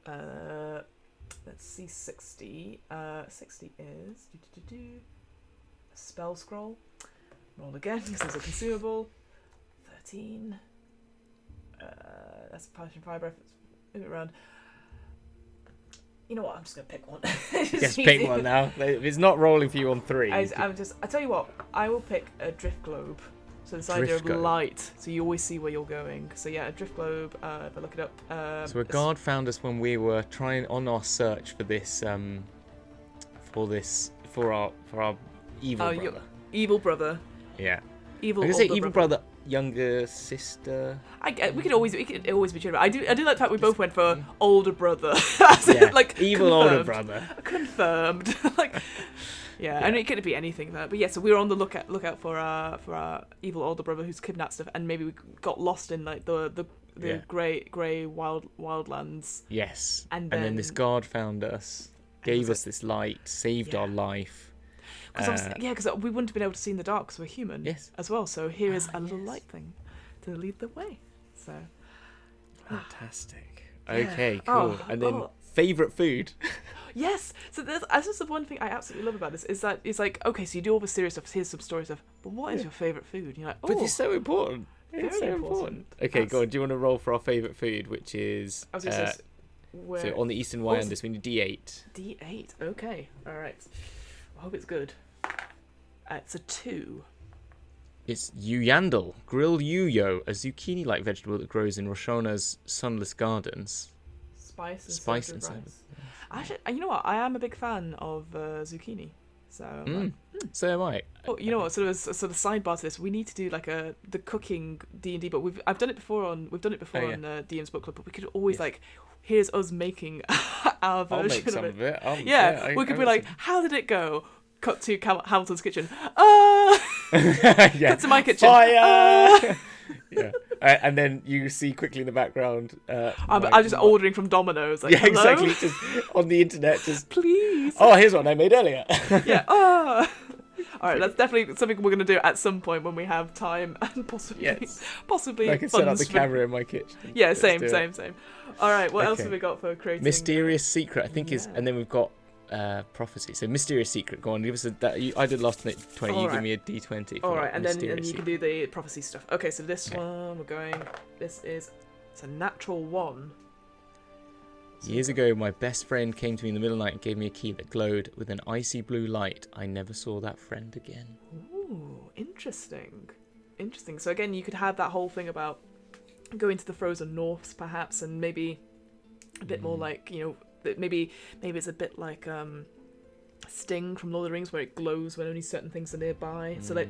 S1: Let's see, 60. 60 is a spell scroll. Roll again, because there's a consumable. 13. That's a potion of fibre. Move it around. You know what? I'm just gonna pick one.
S2: Just pick one now. If it's not rolling for you on 3.
S1: I tell you what. I will pick a drift globe. So this idea of light, so you always see where you're going. So yeah, a drift globe. If I look it up.
S2: So a guard found us when we were trying on our search for this, for our evil brother.
S1: Evil brother.
S2: Yeah.
S1: Evil.
S2: I'm gonna say evil brother, younger sister.
S1: We could always be true. I do like the fact we both went for older brother. Like
S2: evil older brother.
S1: Confirmed. Like. Yeah, and it could be anything there. But yeah, so we were on the lookout for our evil older brother who's kidnapped stuff, and maybe we got lost in like the grey wildlands.
S2: Yes. And then this guard found us, gave us this light, saved our life.
S1: Because we wouldn't have been able to see in the dark because we're human.
S2: Yes.
S1: As well. So here is a little light thing to lead the way. So.
S2: Fantastic. Okay, cool. And then favourite food.
S1: Yes, so this is the one thing I absolutely love about this is that it's like, okay, so you do all the serious stuff, here's some story stuff, but what is your favourite food? And you're like,
S2: but it's so important. It's so important. Okay, go on. Do you want to roll for our favourite food, which is so on the Eastern Wyanders, we need D8.
S1: D8, okay, all right. I hope it's good. It's a 2.
S2: It's Yuyandal, grilled yuyo, a zucchini-like vegetable that grows in Roshona's sunless gardens.
S1: Spice and rice. Actually, you know what? I am a big fan of zucchini. So
S2: So am I.
S1: Oh, you know what? Sort of sidebar to this. We need to do like the cooking D&D, but I've done it before on DM's Book Club. But we could always here's us making our version
S2: I'll make some
S1: of it. We could be like, how did it go? Cut to Hamilton's kitchen. Cut to my kitchen.
S2: Fire! Yeah. And then you see quickly in the background.
S1: I'm just ordering from Domino's. Like,
S2: yeah,
S1: hello?
S2: exactly. Just on the internet, just
S1: please.
S2: Oh, here's one I made earlier.
S1: Yeah. Oh. All right, that's definitely something we're going to do at some point when we have time and possibly.
S2: I can set up the camera in my kitchen.
S1: Yeah, same. All right, what else have we got for creating?
S2: Mysterious secret, I think is, and then we've got prophecy. So mysterious secret. Go on, give us I did last 20.
S1: All
S2: you
S1: right.
S2: give me a D20.
S1: All right, and then you can do the prophecy stuff. Okay, so this one we're going. It's a natural 1.
S2: Years ago, my best friend came to me in the middle of the night and gave me a key that glowed with an icy blue light. I never saw that friend again.
S1: Ooh, interesting. So again, you could have that whole thing about going to the frozen norths, perhaps, and maybe a bit more like, maybe it's a bit like Sting from Lord of the Rings, where it glows when only certain things are nearby. So like,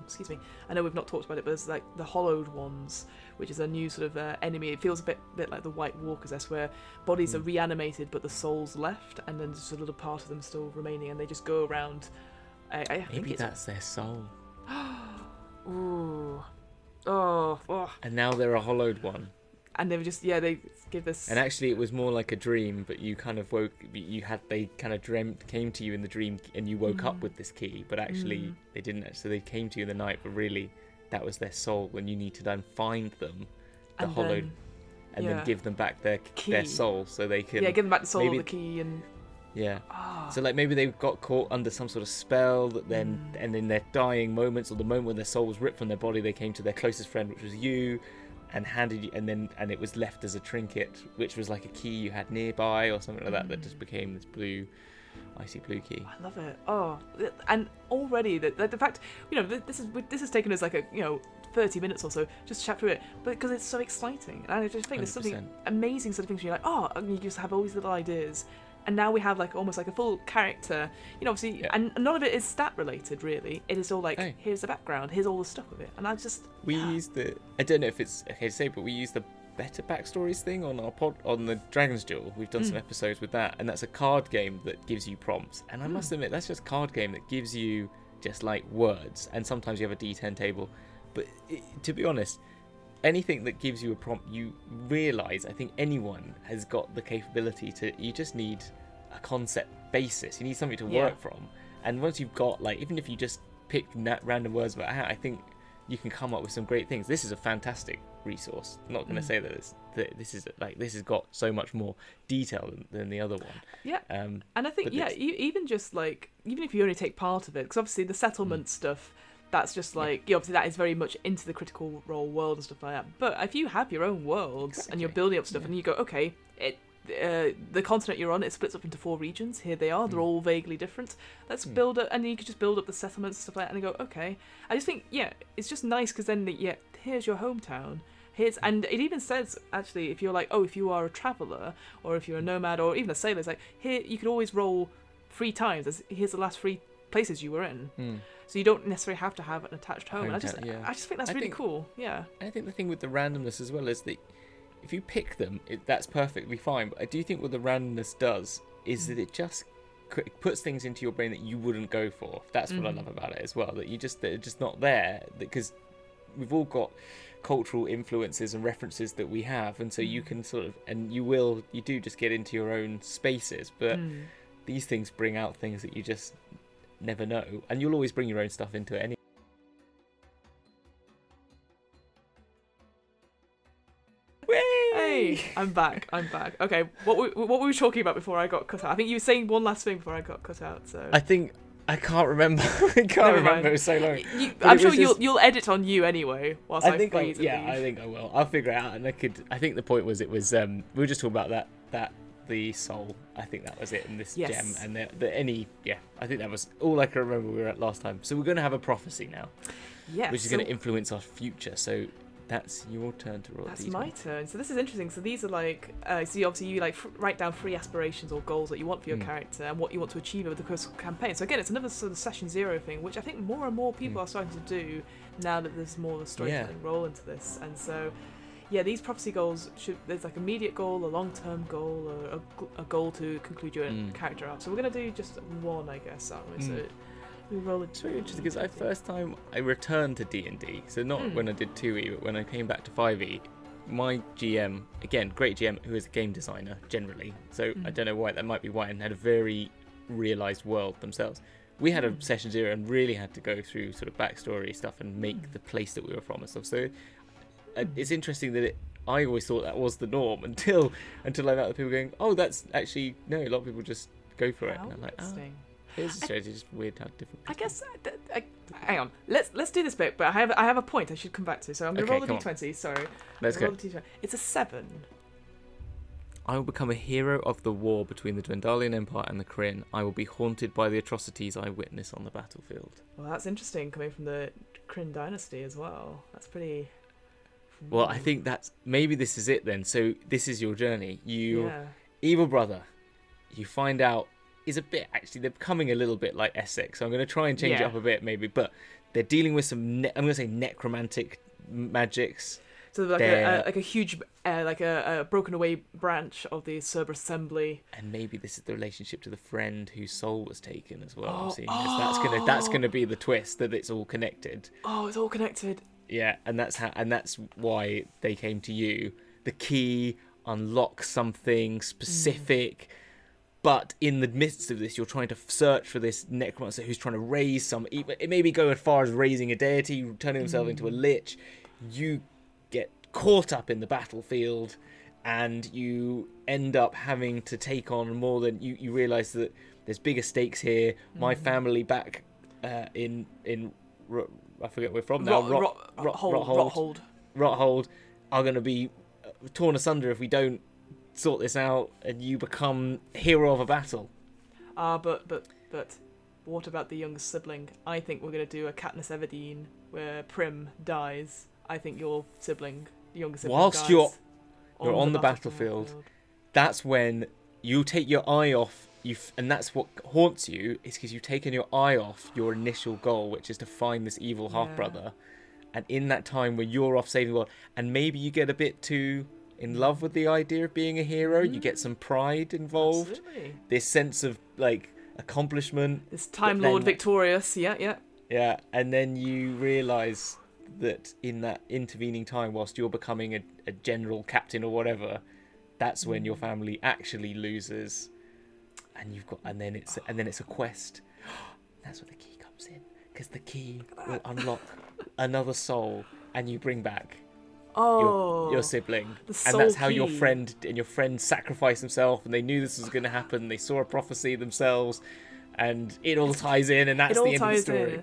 S1: excuse me, I know we've not talked about it, but there's like the Hollowed Ones, which is a new sort of enemy. It feels a bit like the White Walkers, that's where bodies are reanimated but the soul's left, and then just a little part of them still remaining, and they just go around.
S2: Maybe that's their soul.
S1: Ooh. Oh.
S2: And now they're a Hollowed One.
S1: And they were just they give this.
S2: And actually, it was more like a dream, but you kind of woke. They kind of came to you in the dream, and you woke up with this key. But actually, they didn't. So they came to you in the night, but really, that was their soul. And you need to then find them, then give them back their soul, so they can.
S1: Yeah, give them back the soul, the key, and.
S2: Yeah. So like maybe they got caught under some sort of spell that then, and in their dying moments, or the moment when their soul was ripped from their body, they came to their closest friend, which was you. And handed you, and it was left as a trinket, which was like a key you had nearby or something like that. That just became this icy blue key.
S1: I love it. Oh, and already the fact, this has taken us like 30 minutes or so just to chat through it, but because it's so exciting, and I just think
S2: 100%.
S1: there's something amazing sort of things where you're like, and you just have all these little ideas. And now we have like almost like a full character, obviously, and none of it is stat related really. It is all like, here's the background, here's all the stuff with it, and
S2: we use I don't know if it's okay to say, but we use the better backstories thing on our on the Dragon's Duel. We've done some episodes with that, and that's a card game that gives you prompts. And I must admit, that's just a card game that gives you just like words, and sometimes you have a D10 table. But to be honest, anything that gives you a prompt, you realise, I think anyone has got the capability to, you just need a concept basis. You need something to work from. And once you've got, like, even if you just pick random words about how, I think you can come up with some great things. This is a fantastic resource. I'm not going to say that this has got so much more detail than the other one. Yeah.
S1: And I think, even just like, even if you only take part of it, because obviously the settlement stuff, that's just like, obviously that is very much into the Critical Role world and stuff like that. But if you have your own worlds and you're building up stuff and you go, okay, the continent you're on, it splits up into 4 regions. Here they are. They're all vaguely different. Let's build up, and you could just build up the settlements and stuff like that and go, okay. I just think, it's just nice because then, here's your hometown. And it even says, actually, if you're like, if you are a traveller or if you're a nomad or even a sailor, it's like, here, you could always roll 3 times. Here's the last 3 places you were in. So you don't necessarily have to have an attached home. I just think that's really cool. Yeah.
S2: I think the thing with the randomness as well is that if you pick them, that's perfectly fine. But I do think what the randomness does is that it just puts things into your brain that you wouldn't go for. That's what I love about it as well. That they're just not there, because we've all got cultural influences and references that we have, and so you can sort of, and you do just get into your own spaces. But these things bring out things that you just never know, and you'll always bring your own stuff into it anyway.
S1: Hey, I'm back. Okay, what were we talking about before I got cut out? I think you were saying one last thing before I got cut out. So
S2: I can't remember. It was so long.
S1: I'm sure you'll edit on you anyway. Whilst I think I
S2: will. I'll figure it out. And I think the point was, we were just talking about that the soul. I think that was it, and this gem, and I think that was all I can remember we were at last time. So we're going to have a prophecy now, which is going to influence our future. So that's your turn to roll.
S1: That's my turn. So this is interesting. So these are like, obviously you like write down 3 aspirations or goals that you want for your character and what you want to achieve over the course of the campaign. So again, it's another sort of session 0 thing, which I think more and more people are starting to do now that there's more of a storytelling role into this. And so, yeah, these prophecy goals there's like immediate goal, a long-term goal, or a goal to conclude your character arc. So we're gonna do just one, I guess, aren't we? So we roll it.
S2: It's very interesting because first time I returned to D&D, so not when I did 2e, but when I came back to 5e, my GM, again, great GM, who is a game designer generally, so I don't know why, that might be why, and had a very realised world themselves. We had a session 0 and really had to go through sort of backstory stuff and make the place that we were from and stuff. So it's interesting that I always thought that was the norm until I met other people going, oh, that's actually, no, a lot of people just go for it. And I'm like, oh. It's just weird how different.
S1: I guess. Hang on. Let's do this bit. But I have a point I should come back to. So I'm gonna roll the d20. Sorry.
S2: Let's go.
S1: It's a 7.
S2: I will become a hero of the war between the Dwendalian Empire and the Kryn. I will be haunted by the atrocities I witness on the battlefield.
S1: Well, that's interesting coming from the Kryn Dynasty as well. That's pretty.
S2: Well, I think maybe this is it then. So this is your journey. Evil brother. You find out. Is a bit, actually, they're becoming a little bit like Essex, so I'm going to try and change it up a bit maybe, but they're dealing with some I'm going to say necromantic magics.
S1: So like a huge like a broken away branch of the Cerberus Assembly,
S2: and maybe this is the relationship to the friend whose soul was taken as well. I'm seeing this. That's gonna be the twist, that it's all connected.
S1: It's all connected.
S2: Yeah, and that's why they came to you. The key unlocks something specific. But in the midst of this, you're trying to search for this necromancer who's trying to raise it maybe go as far as raising a deity, turning himself into a lich. You get caught up in the battlefield, and you end up having to take on more than you realise that there's bigger stakes here. My family back in I forget where we're from now. Rothold are going to be torn asunder if we don't sort this out, and you become hero of a battle.
S1: But what about the youngest sibling? I think we're going to do a Katniss Everdeen where Prim dies. I think your sibling, the youngest sibling,
S2: whilst
S1: dies
S2: you're on the battlefield. That's when you take your eye off and that's what haunts you, is because you've taken your eye off your initial goal, which is to find this evil half brother. And in that time where you're off saving the world, and maybe you get a bit too in love with the idea of being a hero, you get some pride involved.
S1: Absolutely.
S2: This sense of like accomplishment.
S1: This Time Lord victorious, yeah.
S2: Yeah, and then you realise that in that intervening time, whilst you're becoming a general, captain or whatever, that's when your family actually loses, and then it's a quest. That's where the key comes in, because the key will unlock another soul, and you bring back your sibling, and that's how your friend sacrificed himself, and they knew this was going to happen. They saw a prophecy themselves, and it all ties in, and that's the end of the story.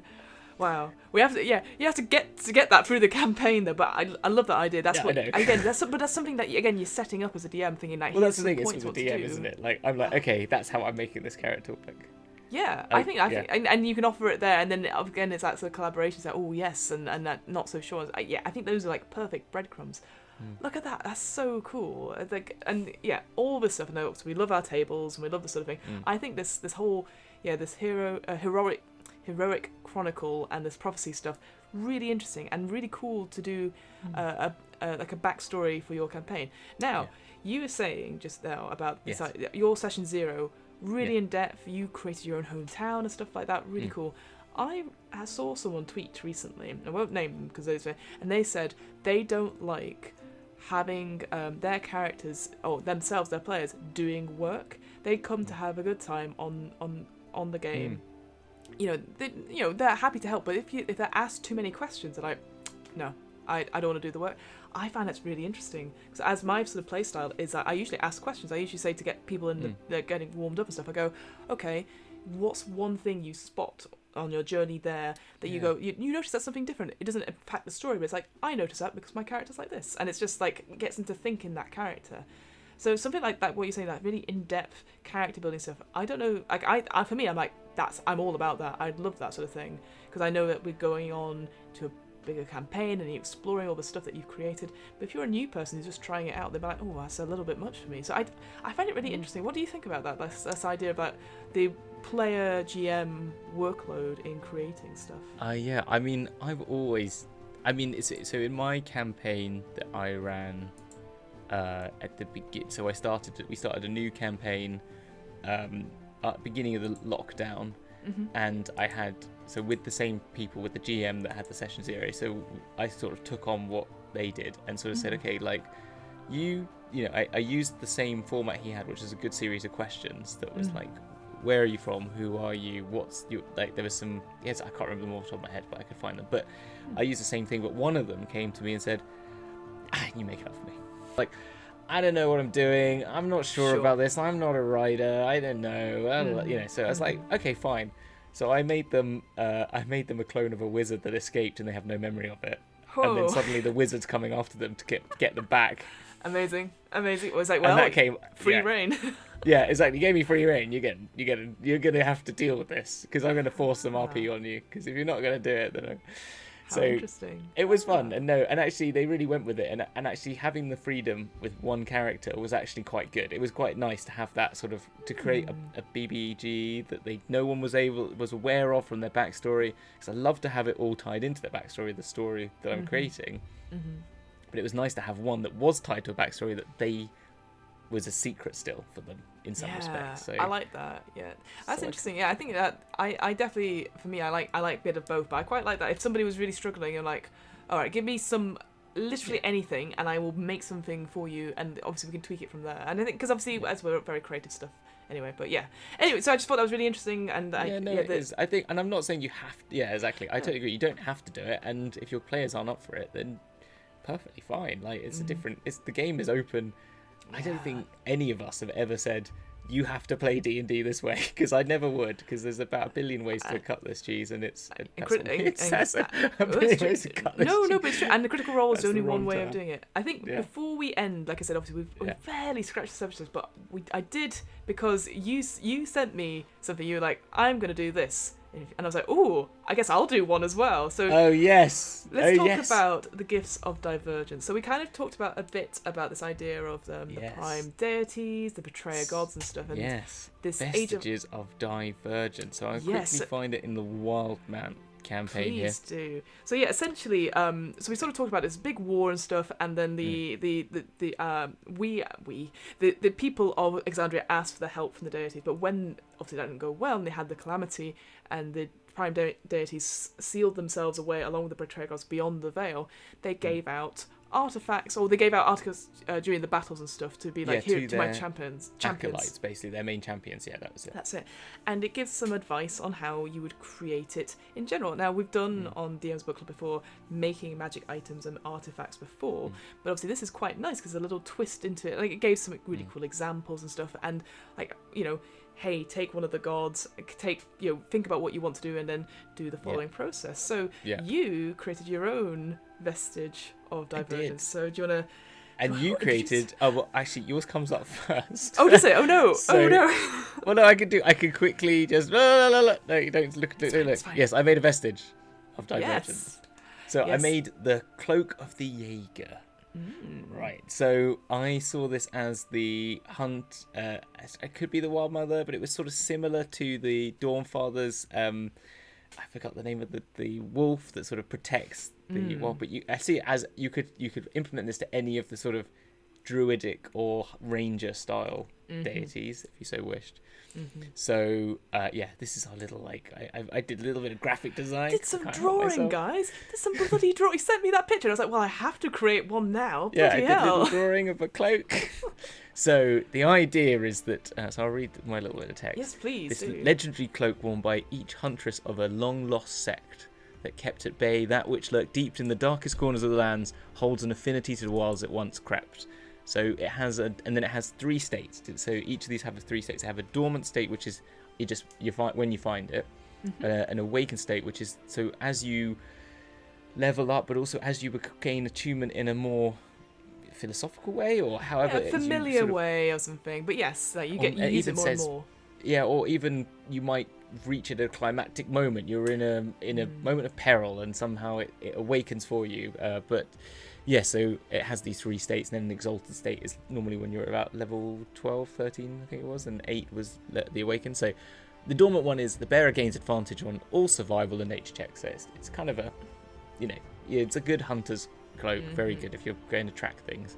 S1: Wow, you have to get that through the campaign though. But I love that idea. That's what again. That's something that you're setting up as a DM, thinking like.
S2: Well, that's the thing. It's with the DM, isn't it? Like I'm like, okay, that's how I'm making this character look.
S1: Yeah, I think, and you can offer it there, and then again, it's that sort of collaboration. It's like, oh yes, and that not so sure. I think those are like perfect breadcrumbs. Look at that, that's so cool. All this stuff. No, we love our tables, and we love this sort of thing. I think this whole this heroic chronicle and this prophecy stuff really interesting and really cool to do like a backstory for your campaign. Now, you were saying just now about this, your session 0. Really in depth. You created your own hometown and stuff like that. Really cool. I saw someone tweet recently. I won't name them because they said they don't like having their characters or themselves, their players, doing work. They come to have a good time on the game. They're happy to help, but if they're asked too many questions, they're like, no, I don't want to do the work. I find that's really interesting, because as my sort of play style is that I usually ask questions. I usually say, to get people in they're getting warmed up and stuff, I go, okay, what's one thing you spot on your journey there that you go, you notice that's something different. It doesn't impact the story, but it's like, I notice that because my character's like this, and it's just like it gets them to think in that character. So something like that, what you're saying, that really in-depth character building stuff, I don't know, like for me, I'm like, I'm all about that. I'd love that sort of thing, because I know that we're going on to bigger campaign and you're exploring all the stuff that you've created. But if you're a new person who's just trying it out, they're like, oh, that's a little bit much for me. So I find it really interesting. What do you think about that? This idea about the player GM workload in creating stuff.
S2: Yeah, I mean, so in my campaign that I ran at the beginning, so we started a new campaign at the beginning of the lockdown, and I had, so with the same people, with the GM that had the session zero, so I sort of took on what they did and sort of said, okay, like, I used the same format he had, which is a good series of questions that was like, where are you from? Who are you? What's you like? There was some. Yes, I can't remember them off the top of my head, but I could find them. But I used the same thing. But one of them came to me and said, "You make it up for me." Like, I don't know what I'm doing. I'm not sure about this. I'm not a writer. I don't know. So I was like, okay, fine. So I made them a clone of a wizard that escaped, and they have no memory of it. And then suddenly the wizard's coming after them to get them back.
S1: Amazing. It was like, well,
S2: and that came
S1: free reign.
S2: Yeah, exactly. You gave me free reign. You're gonna have to deal with this because I'm gonna force some RP on you. Because if you're not gonna do it, then
S1: How interesting.
S2: It was fun, and actually they really went with it, and actually having the freedom with one character was actually quite good. It was quite nice to have that sort of to create a BBG that no one was aware of from their backstory. Because I love to have it all tied into their backstory, the story that I'm creating. But it was nice to have one that was tied to a backstory that was a secret still for them in some respects. So
S1: I like that. Yeah, that's interesting. Yeah, I think that I definitely, for me, I like a bit of both, but I quite like that if somebody was really struggling and like, all right, give me some literally anything and I will make something for you, and obviously we can tweak it from there. And I think because obviously as we're very creative stuff anyway, but yeah. Anyway, so I just thought that was really interesting, and
S2: it is. I think, and I'm not saying you have to. Yeah, exactly. I totally agree. You don't have to do it, and if your players aren't up for it, then perfectly fine. Like it's the game is open. I don't think any of us have ever said you have to play D&D this way, because I never would, because there's about a billion ways to cut this cheese, and it's a billion ways to cut this cheese.
S1: But it's true. And the critical role is only one way of doing it. I think before we end, like I said, obviously we've fairly scratched the surface, but I did, because you sent me something. You were like, I'm going to do this. And I was like, oh, I guess I'll do one as well. So let's talk about the gifts of divergence. So we kind of talked about a bit about this idea of the prime deities, the betrayer gods and stuff. And this
S2: vestiges of divergence. So I'll quickly find it in the Wildemount campaign here.
S1: Please do. So yeah, essentially, so we sort of talked about this big war and stuff, and then the people of Exandria asked for the help from the deities, but when obviously that didn't go well, and they had the calamity, and the prime deities sealed themselves away along with the betrayer gods beyond the veil, they gave out artifacts, or they gave out articles during the battles and stuff to be like, here to my champions.
S2: Acolytes, basically, their main champions. Yeah, that was it.
S1: That's it. And it gives some advice on how you would create it in general. Now, we've done on DM's Book Club before making magic items and artifacts before, but obviously this is quite nice because there's a little twist into it. Like, it gave some really cool examples and stuff, and like, hey, take one of the gods, think about what you want to do, and then do the following process. So you created your own vestige of divergence. So do you want to...
S2: And you created... Oh, well, actually, yours comes up first.
S1: Oh, does it? Oh, no.
S2: Oh, no. Well, no, I could quickly just... No, you don't look. Yes, I made a vestige of divergence. So I made the Cloak of the Jaeger. Right, so I saw this as the hunt. It could be the Wild Mother, but it was sort of similar to the Dawnfather's. I forgot the name of the wolf that sort of protects the wild. But I see it as you could implement this to any of the sort of druidic or ranger style deities, if you so wished. So this is our little I did a little bit of graphic design.
S1: Did some drawing, guys. Did some bloody drawing. He sent me that picture. I was like, well, I have to create one now.
S2: Yeah, I did a little drawing of a cloak. So the idea is that so I'll read my little bit of text.
S1: Yes, please.
S2: This legendary cloak worn by each huntress of a long lost sect that kept at bay that which lurked deep in the darkest corners of the lands holds an affinity to the wilds it once crept. So it has and then it has 3 states. So each of these have 3 states. They have a dormant state, which is you find when you find it, an awakened state, which is so as you level up, but also as you gain attunement in a more philosophical way, or however
S1: familiar way or something. But yes, you use it more and more.
S2: or even you might reach at a climactic moment. You're in a moment of peril, and somehow it awakens for you. But yeah, so it has these 3 states, and then an exalted state is normally when you're about level 12, 13, I think it was, and 8 was the awakened. So the dormant one is the bearer gains advantage on all survival and nature checks. So it's kind of a, it's a good hunter's cloak, very good if you're going to track things.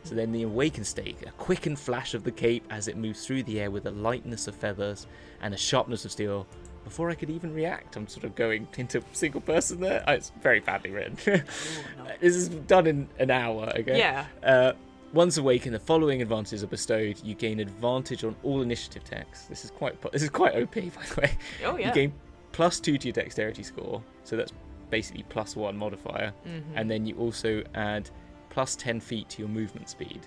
S2: So then the awakened state, a quickened flash of the cape as it moves through the air with a lightness of feathers and a sharpness of steel. Before I could even react, I'm sort of going into single person there. It's very badly written. No. This is done in an hour, okay?
S1: Yeah.
S2: Once awakened, the following advantages are bestowed. You gain advantage on all initiative checks. This is quite OP, by the way.
S1: Oh, yeah.
S2: You gain +2 to your dexterity score, so that's basically +1 modifier. And then you also add +10 feet to your movement speed.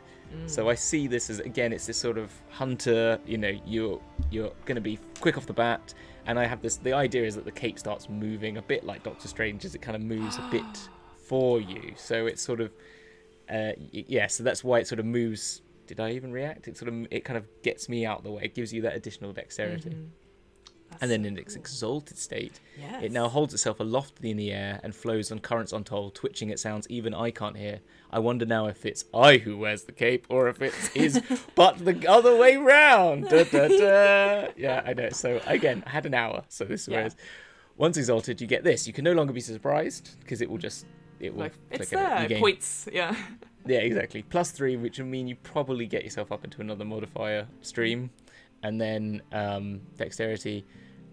S2: So I see this as, again, it's this sort of hunter, you're going to be quick off the bat. And I have the idea is that the cape starts moving a bit like Doctor Strange as it kind of moves a bit for you. So it's sort of, so that's why it sort of moves. Did I even react? It kind of gets me out of the way. It gives you that additional dexterity. And then in its exalted state, it now holds itself aloft in the air and flows on currents untold, twitching at sounds even I can't hear. I wonder now if it's I who wears the cape or if it is but the other way round. Da, da, da. Yeah, I know. So again, I had an hour. So this is where once exalted, you get this. You can no longer be surprised because it will
S1: like, it's
S2: click
S1: there.
S2: It
S1: Points. Yeah.
S2: Yeah, exactly. +3, which will mean you probably get yourself up into another modifier stream. And then dexterity.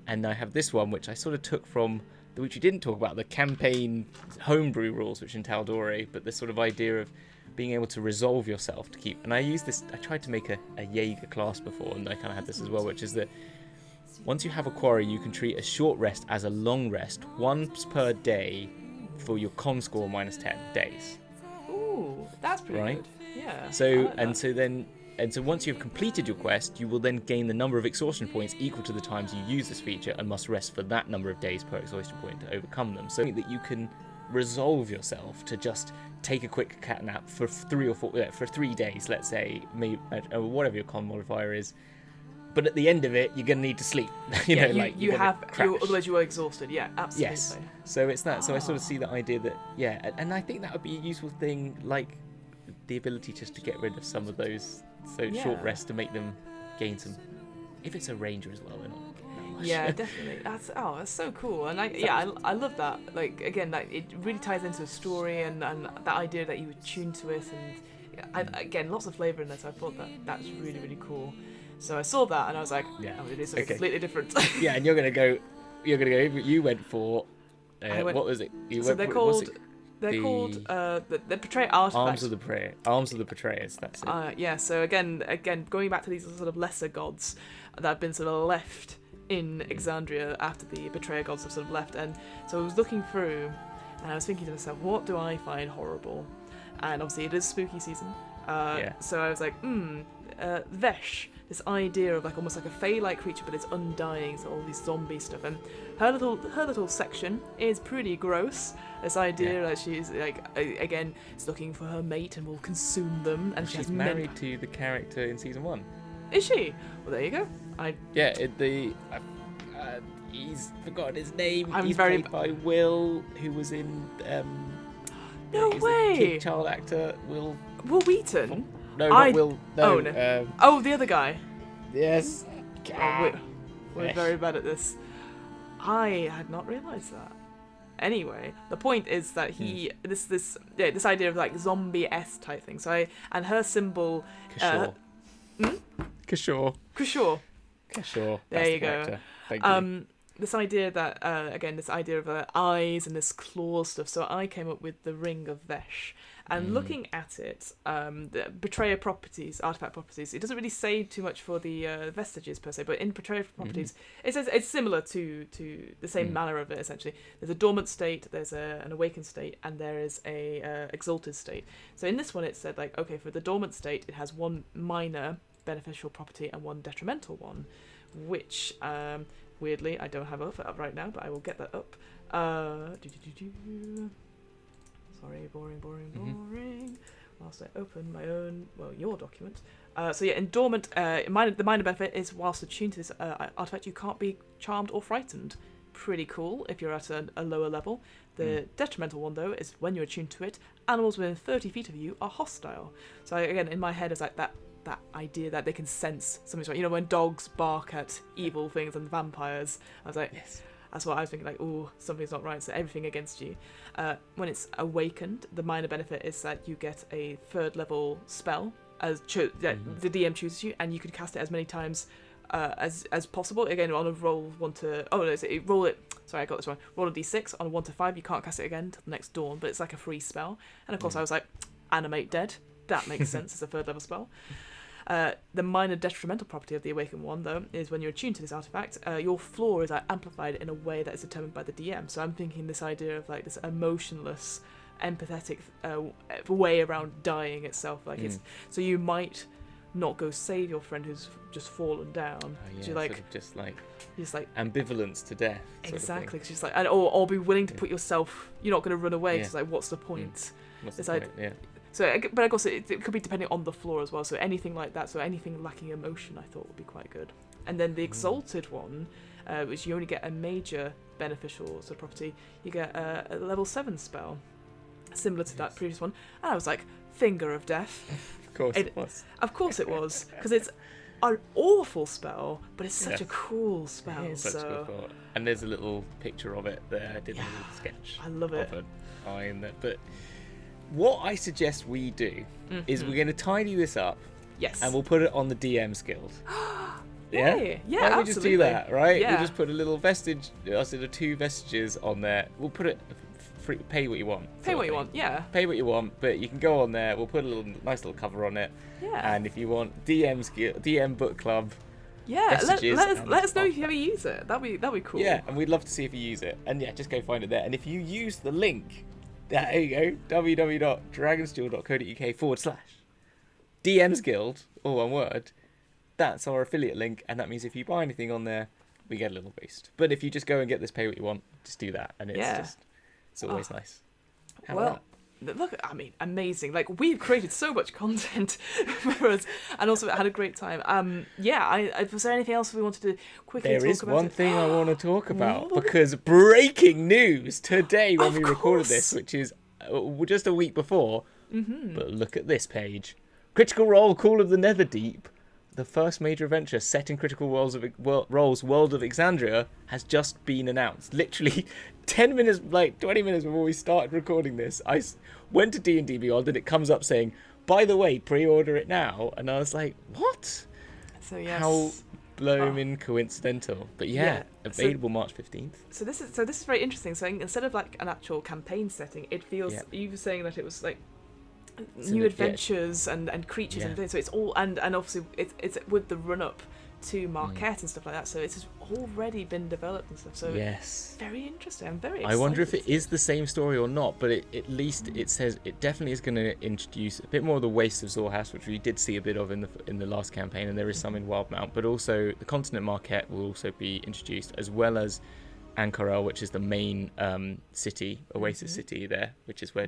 S2: And I have this one, which I sort of took from, which you didn't talk about, the campaign homebrew rules, which in Tal'Dorei, but this sort of idea of being able to resolve yourself to keep. And I used this, I tried to make a Jaeger class before, and I kind of had this as well, which is that once you have a quarry, you can treat a short rest as a long rest, once per day for your con score -10 days.
S1: Ooh, that's pretty
S2: right?
S1: Good. Yeah.
S2: So once you've completed your quest, you will then gain the number of exhaustion points equal to the times you use this feature and must rest for that number of days per exhaustion point to overcome them. So that you can resolve yourself to just take a quick cat nap for 3 days, let's say, maybe, whatever your con modifier is. But at the end of it, you're going to need to sleep.
S1: Otherwise you are exhausted. Yeah, absolutely.
S2: Yes. So it's that. So I sort of see the idea that, and I think that would be a useful thing, like the ability just to get rid of some of those short rests to make them gain some. If it's a ranger as well, they're not that much.
S1: Yeah, definitely. That's so cool, and I love that. Like again, like it really ties into the story and that idea that you would tune to it, and again, lots of flavour in there. So I thought that was really really cool. So I saw that and I was like, it is something completely different.
S2: Yeah, and you're gonna go. You went for. What was it?
S1: They're called the Betrayer artifacts.
S2: Arms of the Betrayers, that's it.
S1: So again, going back to these sort of lesser gods that have been sort of left in Exandria after the Betrayer gods have sort of left. And so I was looking through and I was thinking to myself, what do I find horrible? And obviously it is spooky season. So I was like, Vesh, this idea of like almost like a fae-like creature, but it's undying, so all these zombie stuff. And her little section is pretty gross. This idea that she's like again, is looking for her mate and will consume them. And
S2: she's married to the character in season 1.
S1: Is she? Well, there you go.
S2: He's forgotten his name.
S1: He's
S2: played by Will, who was in.
S1: No way.
S2: The kid child actor Will.
S1: Will Wheaton.
S2: No, not Will. No.
S1: The other guy.
S2: Yes.
S1: We're very bad at this. I had not realised that. Anyway, the point is that this idea of like zombie-esque type thing. So and her symbol.
S2: Kishore.
S1: There you go.
S2: Thank you.
S1: This idea that this idea of eyes and this claw stuff. So I came up with the Ring of Vesh. And looking at it, the Betrayer properties, artifact properties, it doesn't really say too much for the vestiges per se, but in Betrayer properties, it says it's similar to the same manner of it, essentially. There's a dormant state, there's an awakened state, and there is a exalted state. So in this one it said, like, okay, for the dormant state, it has one minor beneficial property and one detrimental one, which, weirdly, I don't have up right now, but I will get that up. Sorry, boring. whilst I open your document. So yeah, in Dormant, the minor benefit is whilst attuned to this artifact, you can't be charmed or frightened. Pretty cool if you're at a lower level. The detrimental one, though, is when you're attuned to it, animals within 30 feet of you are hostile. So again, in my head, it's like that idea that they can sense something's wrong. You know, when dogs bark at evil things and vampires, I was like, yes. That's what I was thinking, like, oh, something's not right, so everything against you. When it's awakened, the minor benefit is that you get a 3rd level spell, the DM chooses you, and you can cast it as many times as possible. Again, on a roll 1 to... Oh, no, roll it... Sorry, I got this wrong. Roll a d6 on a 1 to 5. You can't cast it again until the next dawn, but it's like a free spell. And of course, I was like, animate dead. That makes sense as a 3rd level spell. The minor detrimental property of the Awakened one, though, is when you're attuned to this artifact, your flaw is amplified in a way that is determined by the DM. So I'm thinking this idea of like this emotionless, empathetic way around dying itself. Like it's so you might not go save your friend who's just fallen down.
S2: So like, sort of just like ambivalence to death.
S1: Exactly. Because just like, or be willing to put yourself. You're not going to run away. Because like, what's the point?
S2: What's the point? Yeah.
S1: So, but of course, it could be depending on the floor as well. So anything like that, so anything lacking emotion, I thought would be quite good. And then the Exalted one, which you only get a major beneficial sort of property, you get a level 7 spell, similar to that previous one. And I was like, Finger of Death.
S2: Of course it was.
S1: Of course it was, because it's an awful spell, but it's such a cool spell.
S2: It is such a cool thought. And there's a little picture of it there. I did a little sketch.
S1: I love it.
S2: Of an eye in there, but. What I suggest we do is we're going to tidy this up.
S1: Yes.
S2: And we'll put it on the DM's Guild. Yeah?
S1: Yeah,
S2: why don't we just do that, right?
S1: Yeah.
S2: We'll just put a little vestige, the 2 vestiges on there. We'll put it free, pay what you want.
S1: Pay what you want, yeah.
S2: Pay what you want, but you can go on there. We'll put a nice little cover on it.
S1: Yeah.
S2: And if you want DM book club,
S1: let us know if you ever use it. That'd be cool.
S2: Yeah, and we'd love to see if you use it. And yeah, just go find it there. And if you use the link. There you go, www.dragonsteel.co.uk/DM's Guild, all one word. That's our affiliate link, and that means if you buy anything on there, we get a little boost. But if you just go and get this pay what you want, just do that, and it's always nice.
S1: Look, I mean, amazing. Like, we've created so much content for us, and also had a great time. Was there anything else we wanted to quickly talk about?
S2: There is one thing I want to talk about, because breaking news today when we recorded this, which is just a week before, but look at this page. Critical Role Call of the Netherdeep, the first major adventure set in Critical Role's World of Exandria, has just been announced. Literally 20 minutes before we started recording this, I went to D&D Beyond and it comes up saying, by the way, pre-order it now. And I was like, what?
S1: So yes.
S2: How blooming coincidental. But available March 15th.
S1: So this is very interesting. So instead of like an actual campaign setting, it feels, you were saying that it was like new adventures and creatures and things. So it's all, and obviously it's with the run-up to Marquette and stuff like that, so it's already been developed and stuff, so very interesting. I'm very excited.
S2: I wonder if it is the same story or not, but at least it says it definitely is going to introduce a bit more of the Waste of Zorhas, which we did see a bit of in the last campaign, and there is some in Wildemount, but also the continent Marquette will also be introduced, as well as Ankarel, which is the main city, Oasis city there, which is where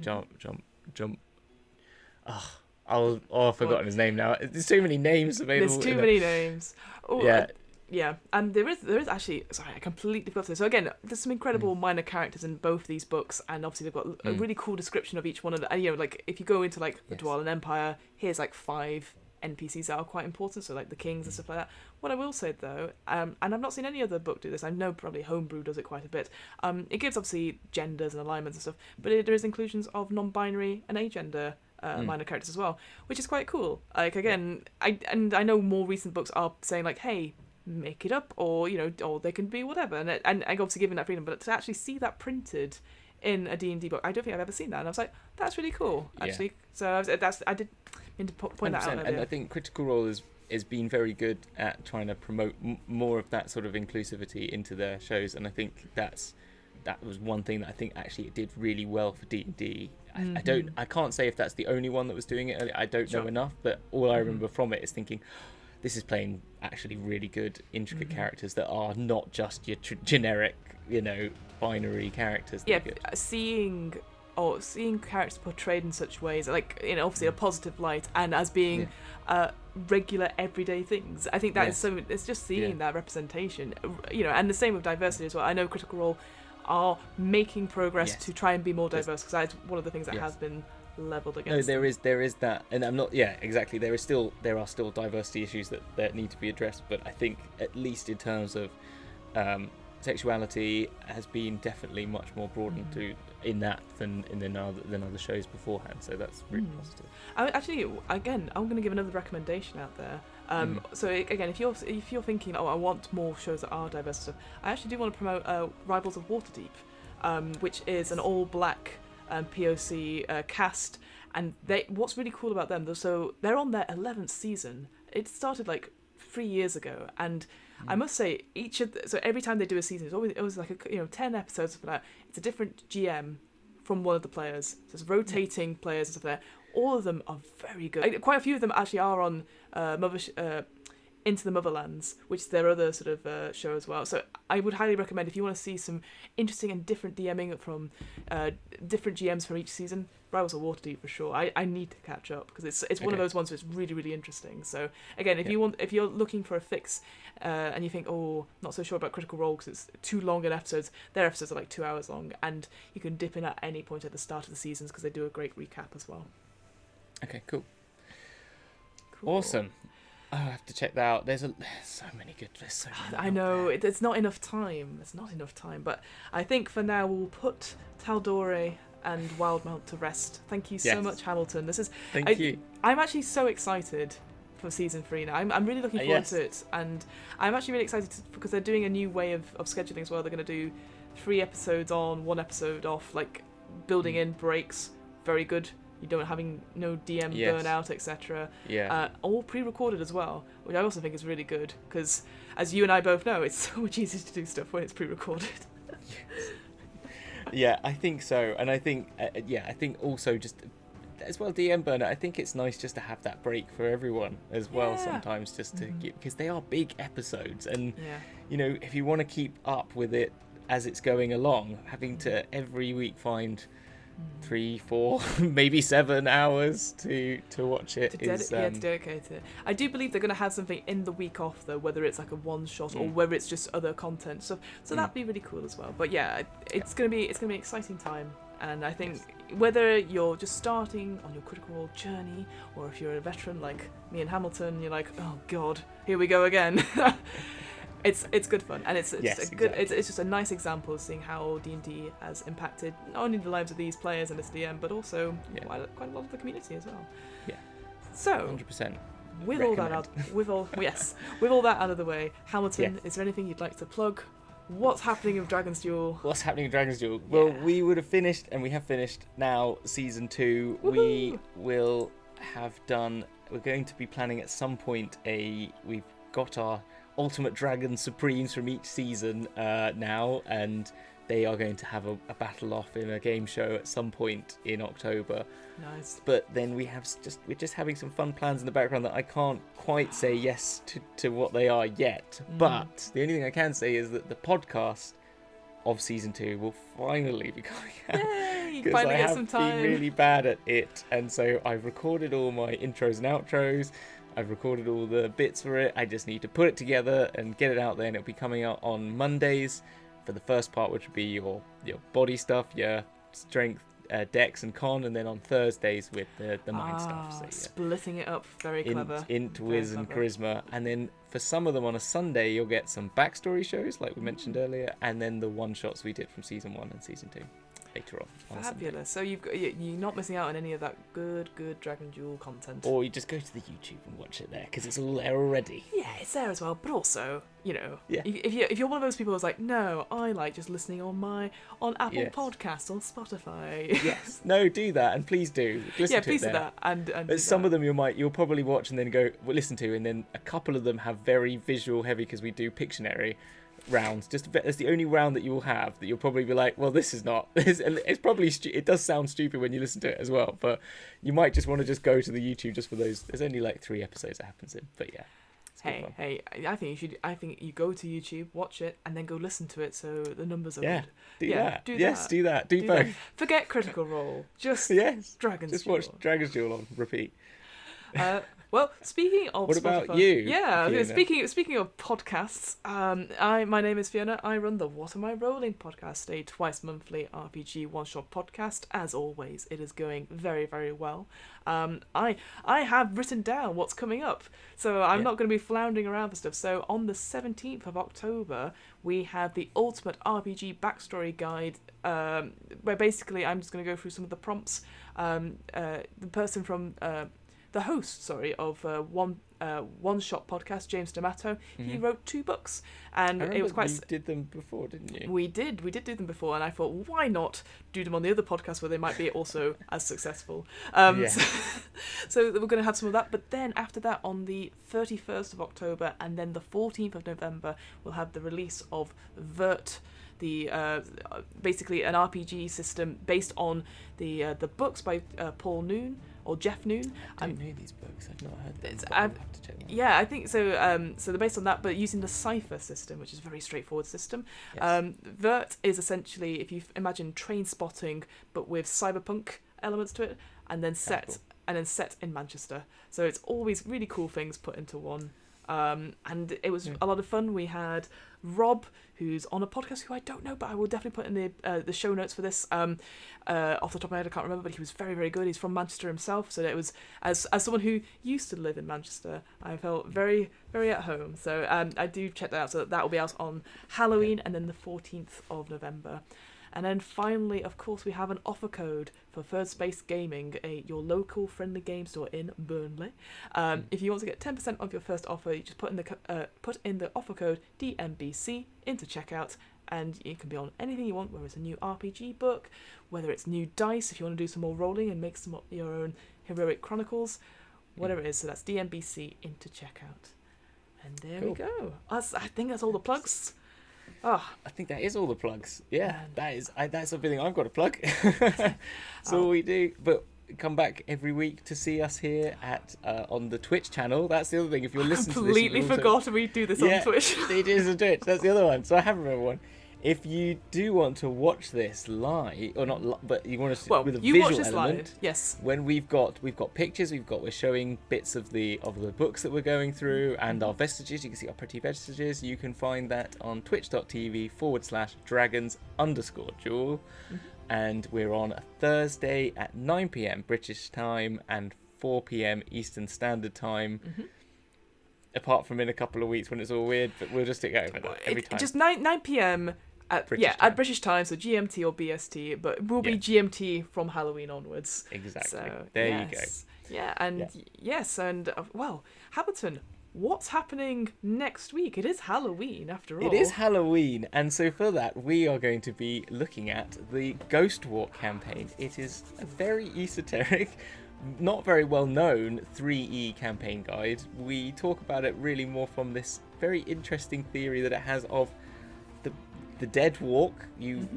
S2: I've forgotten his name now. There's too many names available.
S1: There's too many names. Oh, yeah. And there is actually. Sorry, I completely forgot this. So again, there's some incredible minor characters in both these books, and obviously they've got a really cool description of each one of them. And like if you go into like the Dwendalian Empire, here's like 5 NPCs that are quite important. So like the kings and stuff like that. What I will say though, and I've not seen any other book do this. I know probably Homebrew does it quite a bit. It gives obviously genders and alignments and stuff, but there is inclusions of non-binary and agender. Minor characters as well, which is quite cool. Like again, I know more recent books are saying like, hey, make it up, or or they can be whatever, and obviously giving that freedom. But to actually see that printed in a D&D book, I don't think I've ever seen that, and I was like, that's really cool, actually. Yeah. So I did mean to point that out.
S2: And I think Critical Role is been very good at trying to promote more of that sort of inclusivity into their shows, and I think that was one thing that I think actually it did really well for D&D. I can't say if that's the only one that was doing it. I don't know enough, but all I remember from it is thinking, this is playing actually really good, intricate characters that are not just your generic, binary characters.
S1: Yeah, seeing or seeing characters portrayed in such ways, like obviously a positive light, and as being regular everyday things. I think that is so. It's just seeing that representation, and the same with diversity as well. I know Critical Role are making progress to try and be more diverse, because that's one of the things that has been leveled against.
S2: No, there is that, and I'm not. Yeah, exactly. There are still diversity issues that need to be addressed, but I think at least in terms of sexuality has been definitely much more broadened to in that than other shows beforehand. So that's really positive.
S1: I'm going to give another recommendation out there. So again, if you're thinking, I want more shows that are diverse and stuff, I actually do want to promote Rivals of Waterdeep, which is an all-black POC cast, and what's really cool about them, so they're on their 11th season. It started like 3 years ago, and I must say so every time they do a season, it's always like 10 episodes for that. It's a different GM from one of the players, so it's rotating players and stuff there. All of them are very good. Quite a few of them actually are on Into the Motherlands, which is their other sort of show as well. So I would highly recommend, if you want to see some interesting and different DMing from different GMs from each season, Rivals of Waterdeep for sure. I need to catch up, because it's one of those ones that's really, really interesting. So again, if you're looking for a fix and you think, not so sure about Critical Role because it's too long in episodes, their episodes are like 2 hours long, and you can dip in at any point at the start of the seasons because they do a great recap as well.
S2: Okay, cool. Awesome. Oh, I have to check that out. There's so many good. There's so many.
S1: I know it's not enough time. It's not enough time, but I think for now we'll put Taldori and Wildemount to rest. Thank you so much, Hamilton.
S2: Thank you.
S1: I'm actually so excited for season 3 now. I'm really looking forward to it, and I'm actually really excited because they're doing a new way of scheduling as well. They're going to do 3 episodes on, 1 episode off, like building in breaks. Very good. You don't having no DM burnout, etc. All pre-recorded as well, which I also think is really good, because as you and I both know, it's so much easier to do stuff when it's pre-recorded.
S2: Yeah, I think so, and I think I think also just as well DM burnout. I think it's nice just to have that break for everyone as well sometimes, just to because they are big episodes, and if you want to keep up with it as it's going along, having to every week find 3, 4, maybe 7 hours to watch it
S1: to dedicate it. I do believe they're going to have something in the week off though, whether it's like a one shot or whether it's just other content. So that'd be really cool as well. But it's gonna be an exciting time, and I think whether you're just starting on your Critical Role journey, or if you're a veteran like me and Hamilton, you're like, oh god, here we go again. It's good fun, and it's just a nice example of seeing how D&D has impacted not only the lives of these players and this DM, but also quite a lot of the community as well. Yeah. So
S2: 100%.
S1: With all that out of the way, Hamilton, is there anything you'd like to plug? What's happening with Dragon's Duel?
S2: Well, we would have finished, and we have finished now, season 2.
S1: Woo-hoo!
S2: We're going to be planning at some point we've got our Ultimate Dragon Supremes from each season now, and they are going to have a battle off in a game show at some point in October.
S1: Nice.
S2: But then we're just having some fun plans in the background that I can't quite say yes to what they are yet. But the only thing I can say is that the podcast of season 2 will finally be coming out.
S1: Yay!
S2: Because I have been really bad at it, and so I've recorded all my intros and outros. I've recorded all the bits for it. I just need to put it together and get it out there, and it'll be coming out on Mondays for the first part, which would be your body stuff, your strength, dex and con, and then on Thursdays with the mind stuff. So,
S1: splitting it up, very clever.
S2: Int, Wiz, and Charisma. And then for some of them on a Sunday, you'll get some backstory shows, like we mentioned earlier, and then the one-shots we did from Season 1 and Season 2. Later on.
S1: Fabulous. So you're not missing out on any of that good Dragon Duel content.
S2: Or you just go to the YouTube and watch it there, because it's all there already.
S1: Yeah, it's there as well. But also, if you're one of those people who's like, no, I like just listening on Apple Podcasts or Spotify.
S2: Yes. No, do that, and please do. Listen to
S1: please
S2: it
S1: do that. And
S2: some of them you'll probably watch and then listen to, and then a couple of them have very visual heavy, because we do Pictionary rounds. That's the only round that you will have that you'll probably be like, well, this is not. It's probably it does sound stupid when you listen to it as well, but you might just want to just go to the YouTube just for those. There's only like 3 episodes it happens in, but
S1: Hey, I think you go to YouTube, watch it, and then go listen to it so the numbers are good.
S2: Do that. Do that. Do both. That.
S1: Forget Critical Role. Just Dragon's
S2: Just
S1: Duel.
S2: watch Dragon's Duel on repeat.
S1: Well, speaking of
S2: what
S1: Spotify,
S2: about you?
S1: Yeah,
S2: Fiona?
S1: speaking of podcasts, my name is Fiona. I run the What Am I Rolling podcast, a twice monthly RPG one-shot podcast. As always, it is going very, very well. I have written down what's coming up, so I'm not going to be floundering around for stuff. So on the 17th of October, we have the Ultimate RPG Backstory Guide, where basically I'm just going to go through some of the prompts. The person from the host, of One Shot Podcast, James D'Amato, he wrote 2 books, and it was quite.
S2: You did them before, didn't you?
S1: We did do them before, and I thought, why not do them on the other podcast where they might be also as successful? So we're going to have some of that, but then after that, on the 31st of October, and then the 14th of November, we'll have the release of Vert. The basically an RPG system based on the books by Paul Noon or Jeff Noon.
S2: I don't know these books. I've not heard them.
S1: I'll
S2: have to check them.
S1: Yeah, I think so. So they're based on that, but using the cipher system, which is a very straightforward system.
S2: Yes.
S1: Vert is essentially, if you imagine Train Spotting, but with cyberpunk elements to it, and then set in Manchester. So it's always really cool things put into one. And it was a lot of fun. We had Rob, who's on a podcast who I don't know, but I will definitely put in the show notes for this. Off the top of my head, I can't remember, but he was very, very good. He's from Manchester himself, so it was as someone who used to live in Manchester, I felt very, very at home. So I do check that out. So that will be out on Halloween and then the 14th of November. And then finally, of course, we have an offer code for Third Space Gaming, your local friendly game store in Burnley. If you want to get 10% off your first offer, you just put in the offer code DMBC into checkout, and you can be on anything you want, whether it's a new RPG book, whether it's new dice, if you want to do some more rolling and make some of your own Heroic Chronicles, whatever it is. So that's DMBC into checkout. And there we go. I think that's all the plugs. Oh.
S2: I think that is all the plugs. Yeah, that's everything I've got to plug. That's all we do. But come back every week to see us here at on the Twitch channel. That's the other thing. If you're listening to this,
S1: completely forgot we do this on Twitch.
S2: It is on Twitch. That's the other one. So I have remembered one. If you do want to watch this live, or not, but you want to with a visual
S1: watch this
S2: element,
S1: live. Yes.
S2: When we've got pictures, we're showing bits of the books that we're going through and our vestiges. You can see our pretty vestiges. You can find that on twitch.tv/dragons_duel, and we're on a Thursday at 9 p.m. British time and 4 p.m. Eastern Standard Time. Apart from in a couple of weeks when it's all weird, but we'll just stick over that every time.
S1: Just 9 p.m. at British time, so GMT or BST, but it will be GMT from Halloween onwards.
S2: Exactly.
S1: So,
S2: there you go.
S1: Yeah, and well, Hamilton, what's happening next week? It is Halloween after all.
S2: It is Halloween, and so for that we are going to be looking at the Ghost Walk campaign. It is a very esoteric, not very well known 3E campaign guide. We talk about it really more from this very interesting theory that it has of the dead walk.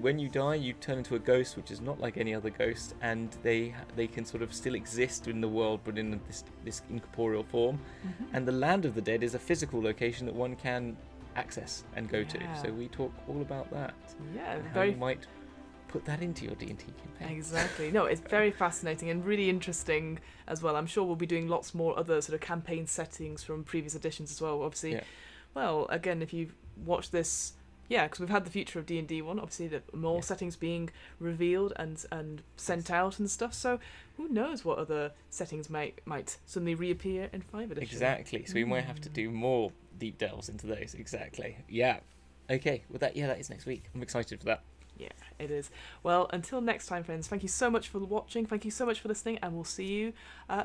S2: When you die, you turn into a ghost, which is not like any other ghost, and they can sort of still exist in the world, but in this incorporeal form. And the land of the dead is a physical location that one can access and go to. So we talk all about that.
S1: Yeah,
S2: and how you might put that into your D&T campaign.
S1: Exactly. No, it's very fascinating and really interesting as well. I'm sure we'll be doing lots more other sort of campaign settings from previous editions as well. Obviously, well, again, if you've watched this, because we've had the Future of D&D one, obviously the more settings being revealed and sent out and stuff. So who knows what other settings might suddenly reappear in 5th edition.
S2: Exactly. So we might have to do more deep delves into those. Exactly. Yeah. Okay. Well, that is next week. I'm excited for that.
S1: Yeah, it is. Well, until next time, friends, thank you so much for watching. Thank you so much for listening, and we'll see you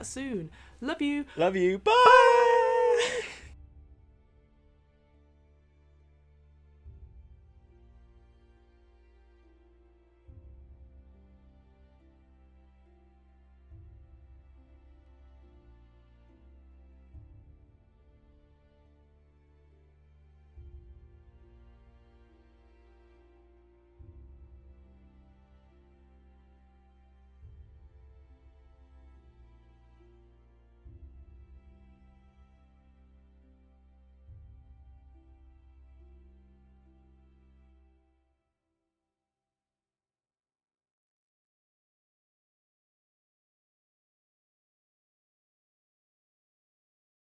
S1: soon. Love you.
S2: Love you. Bye.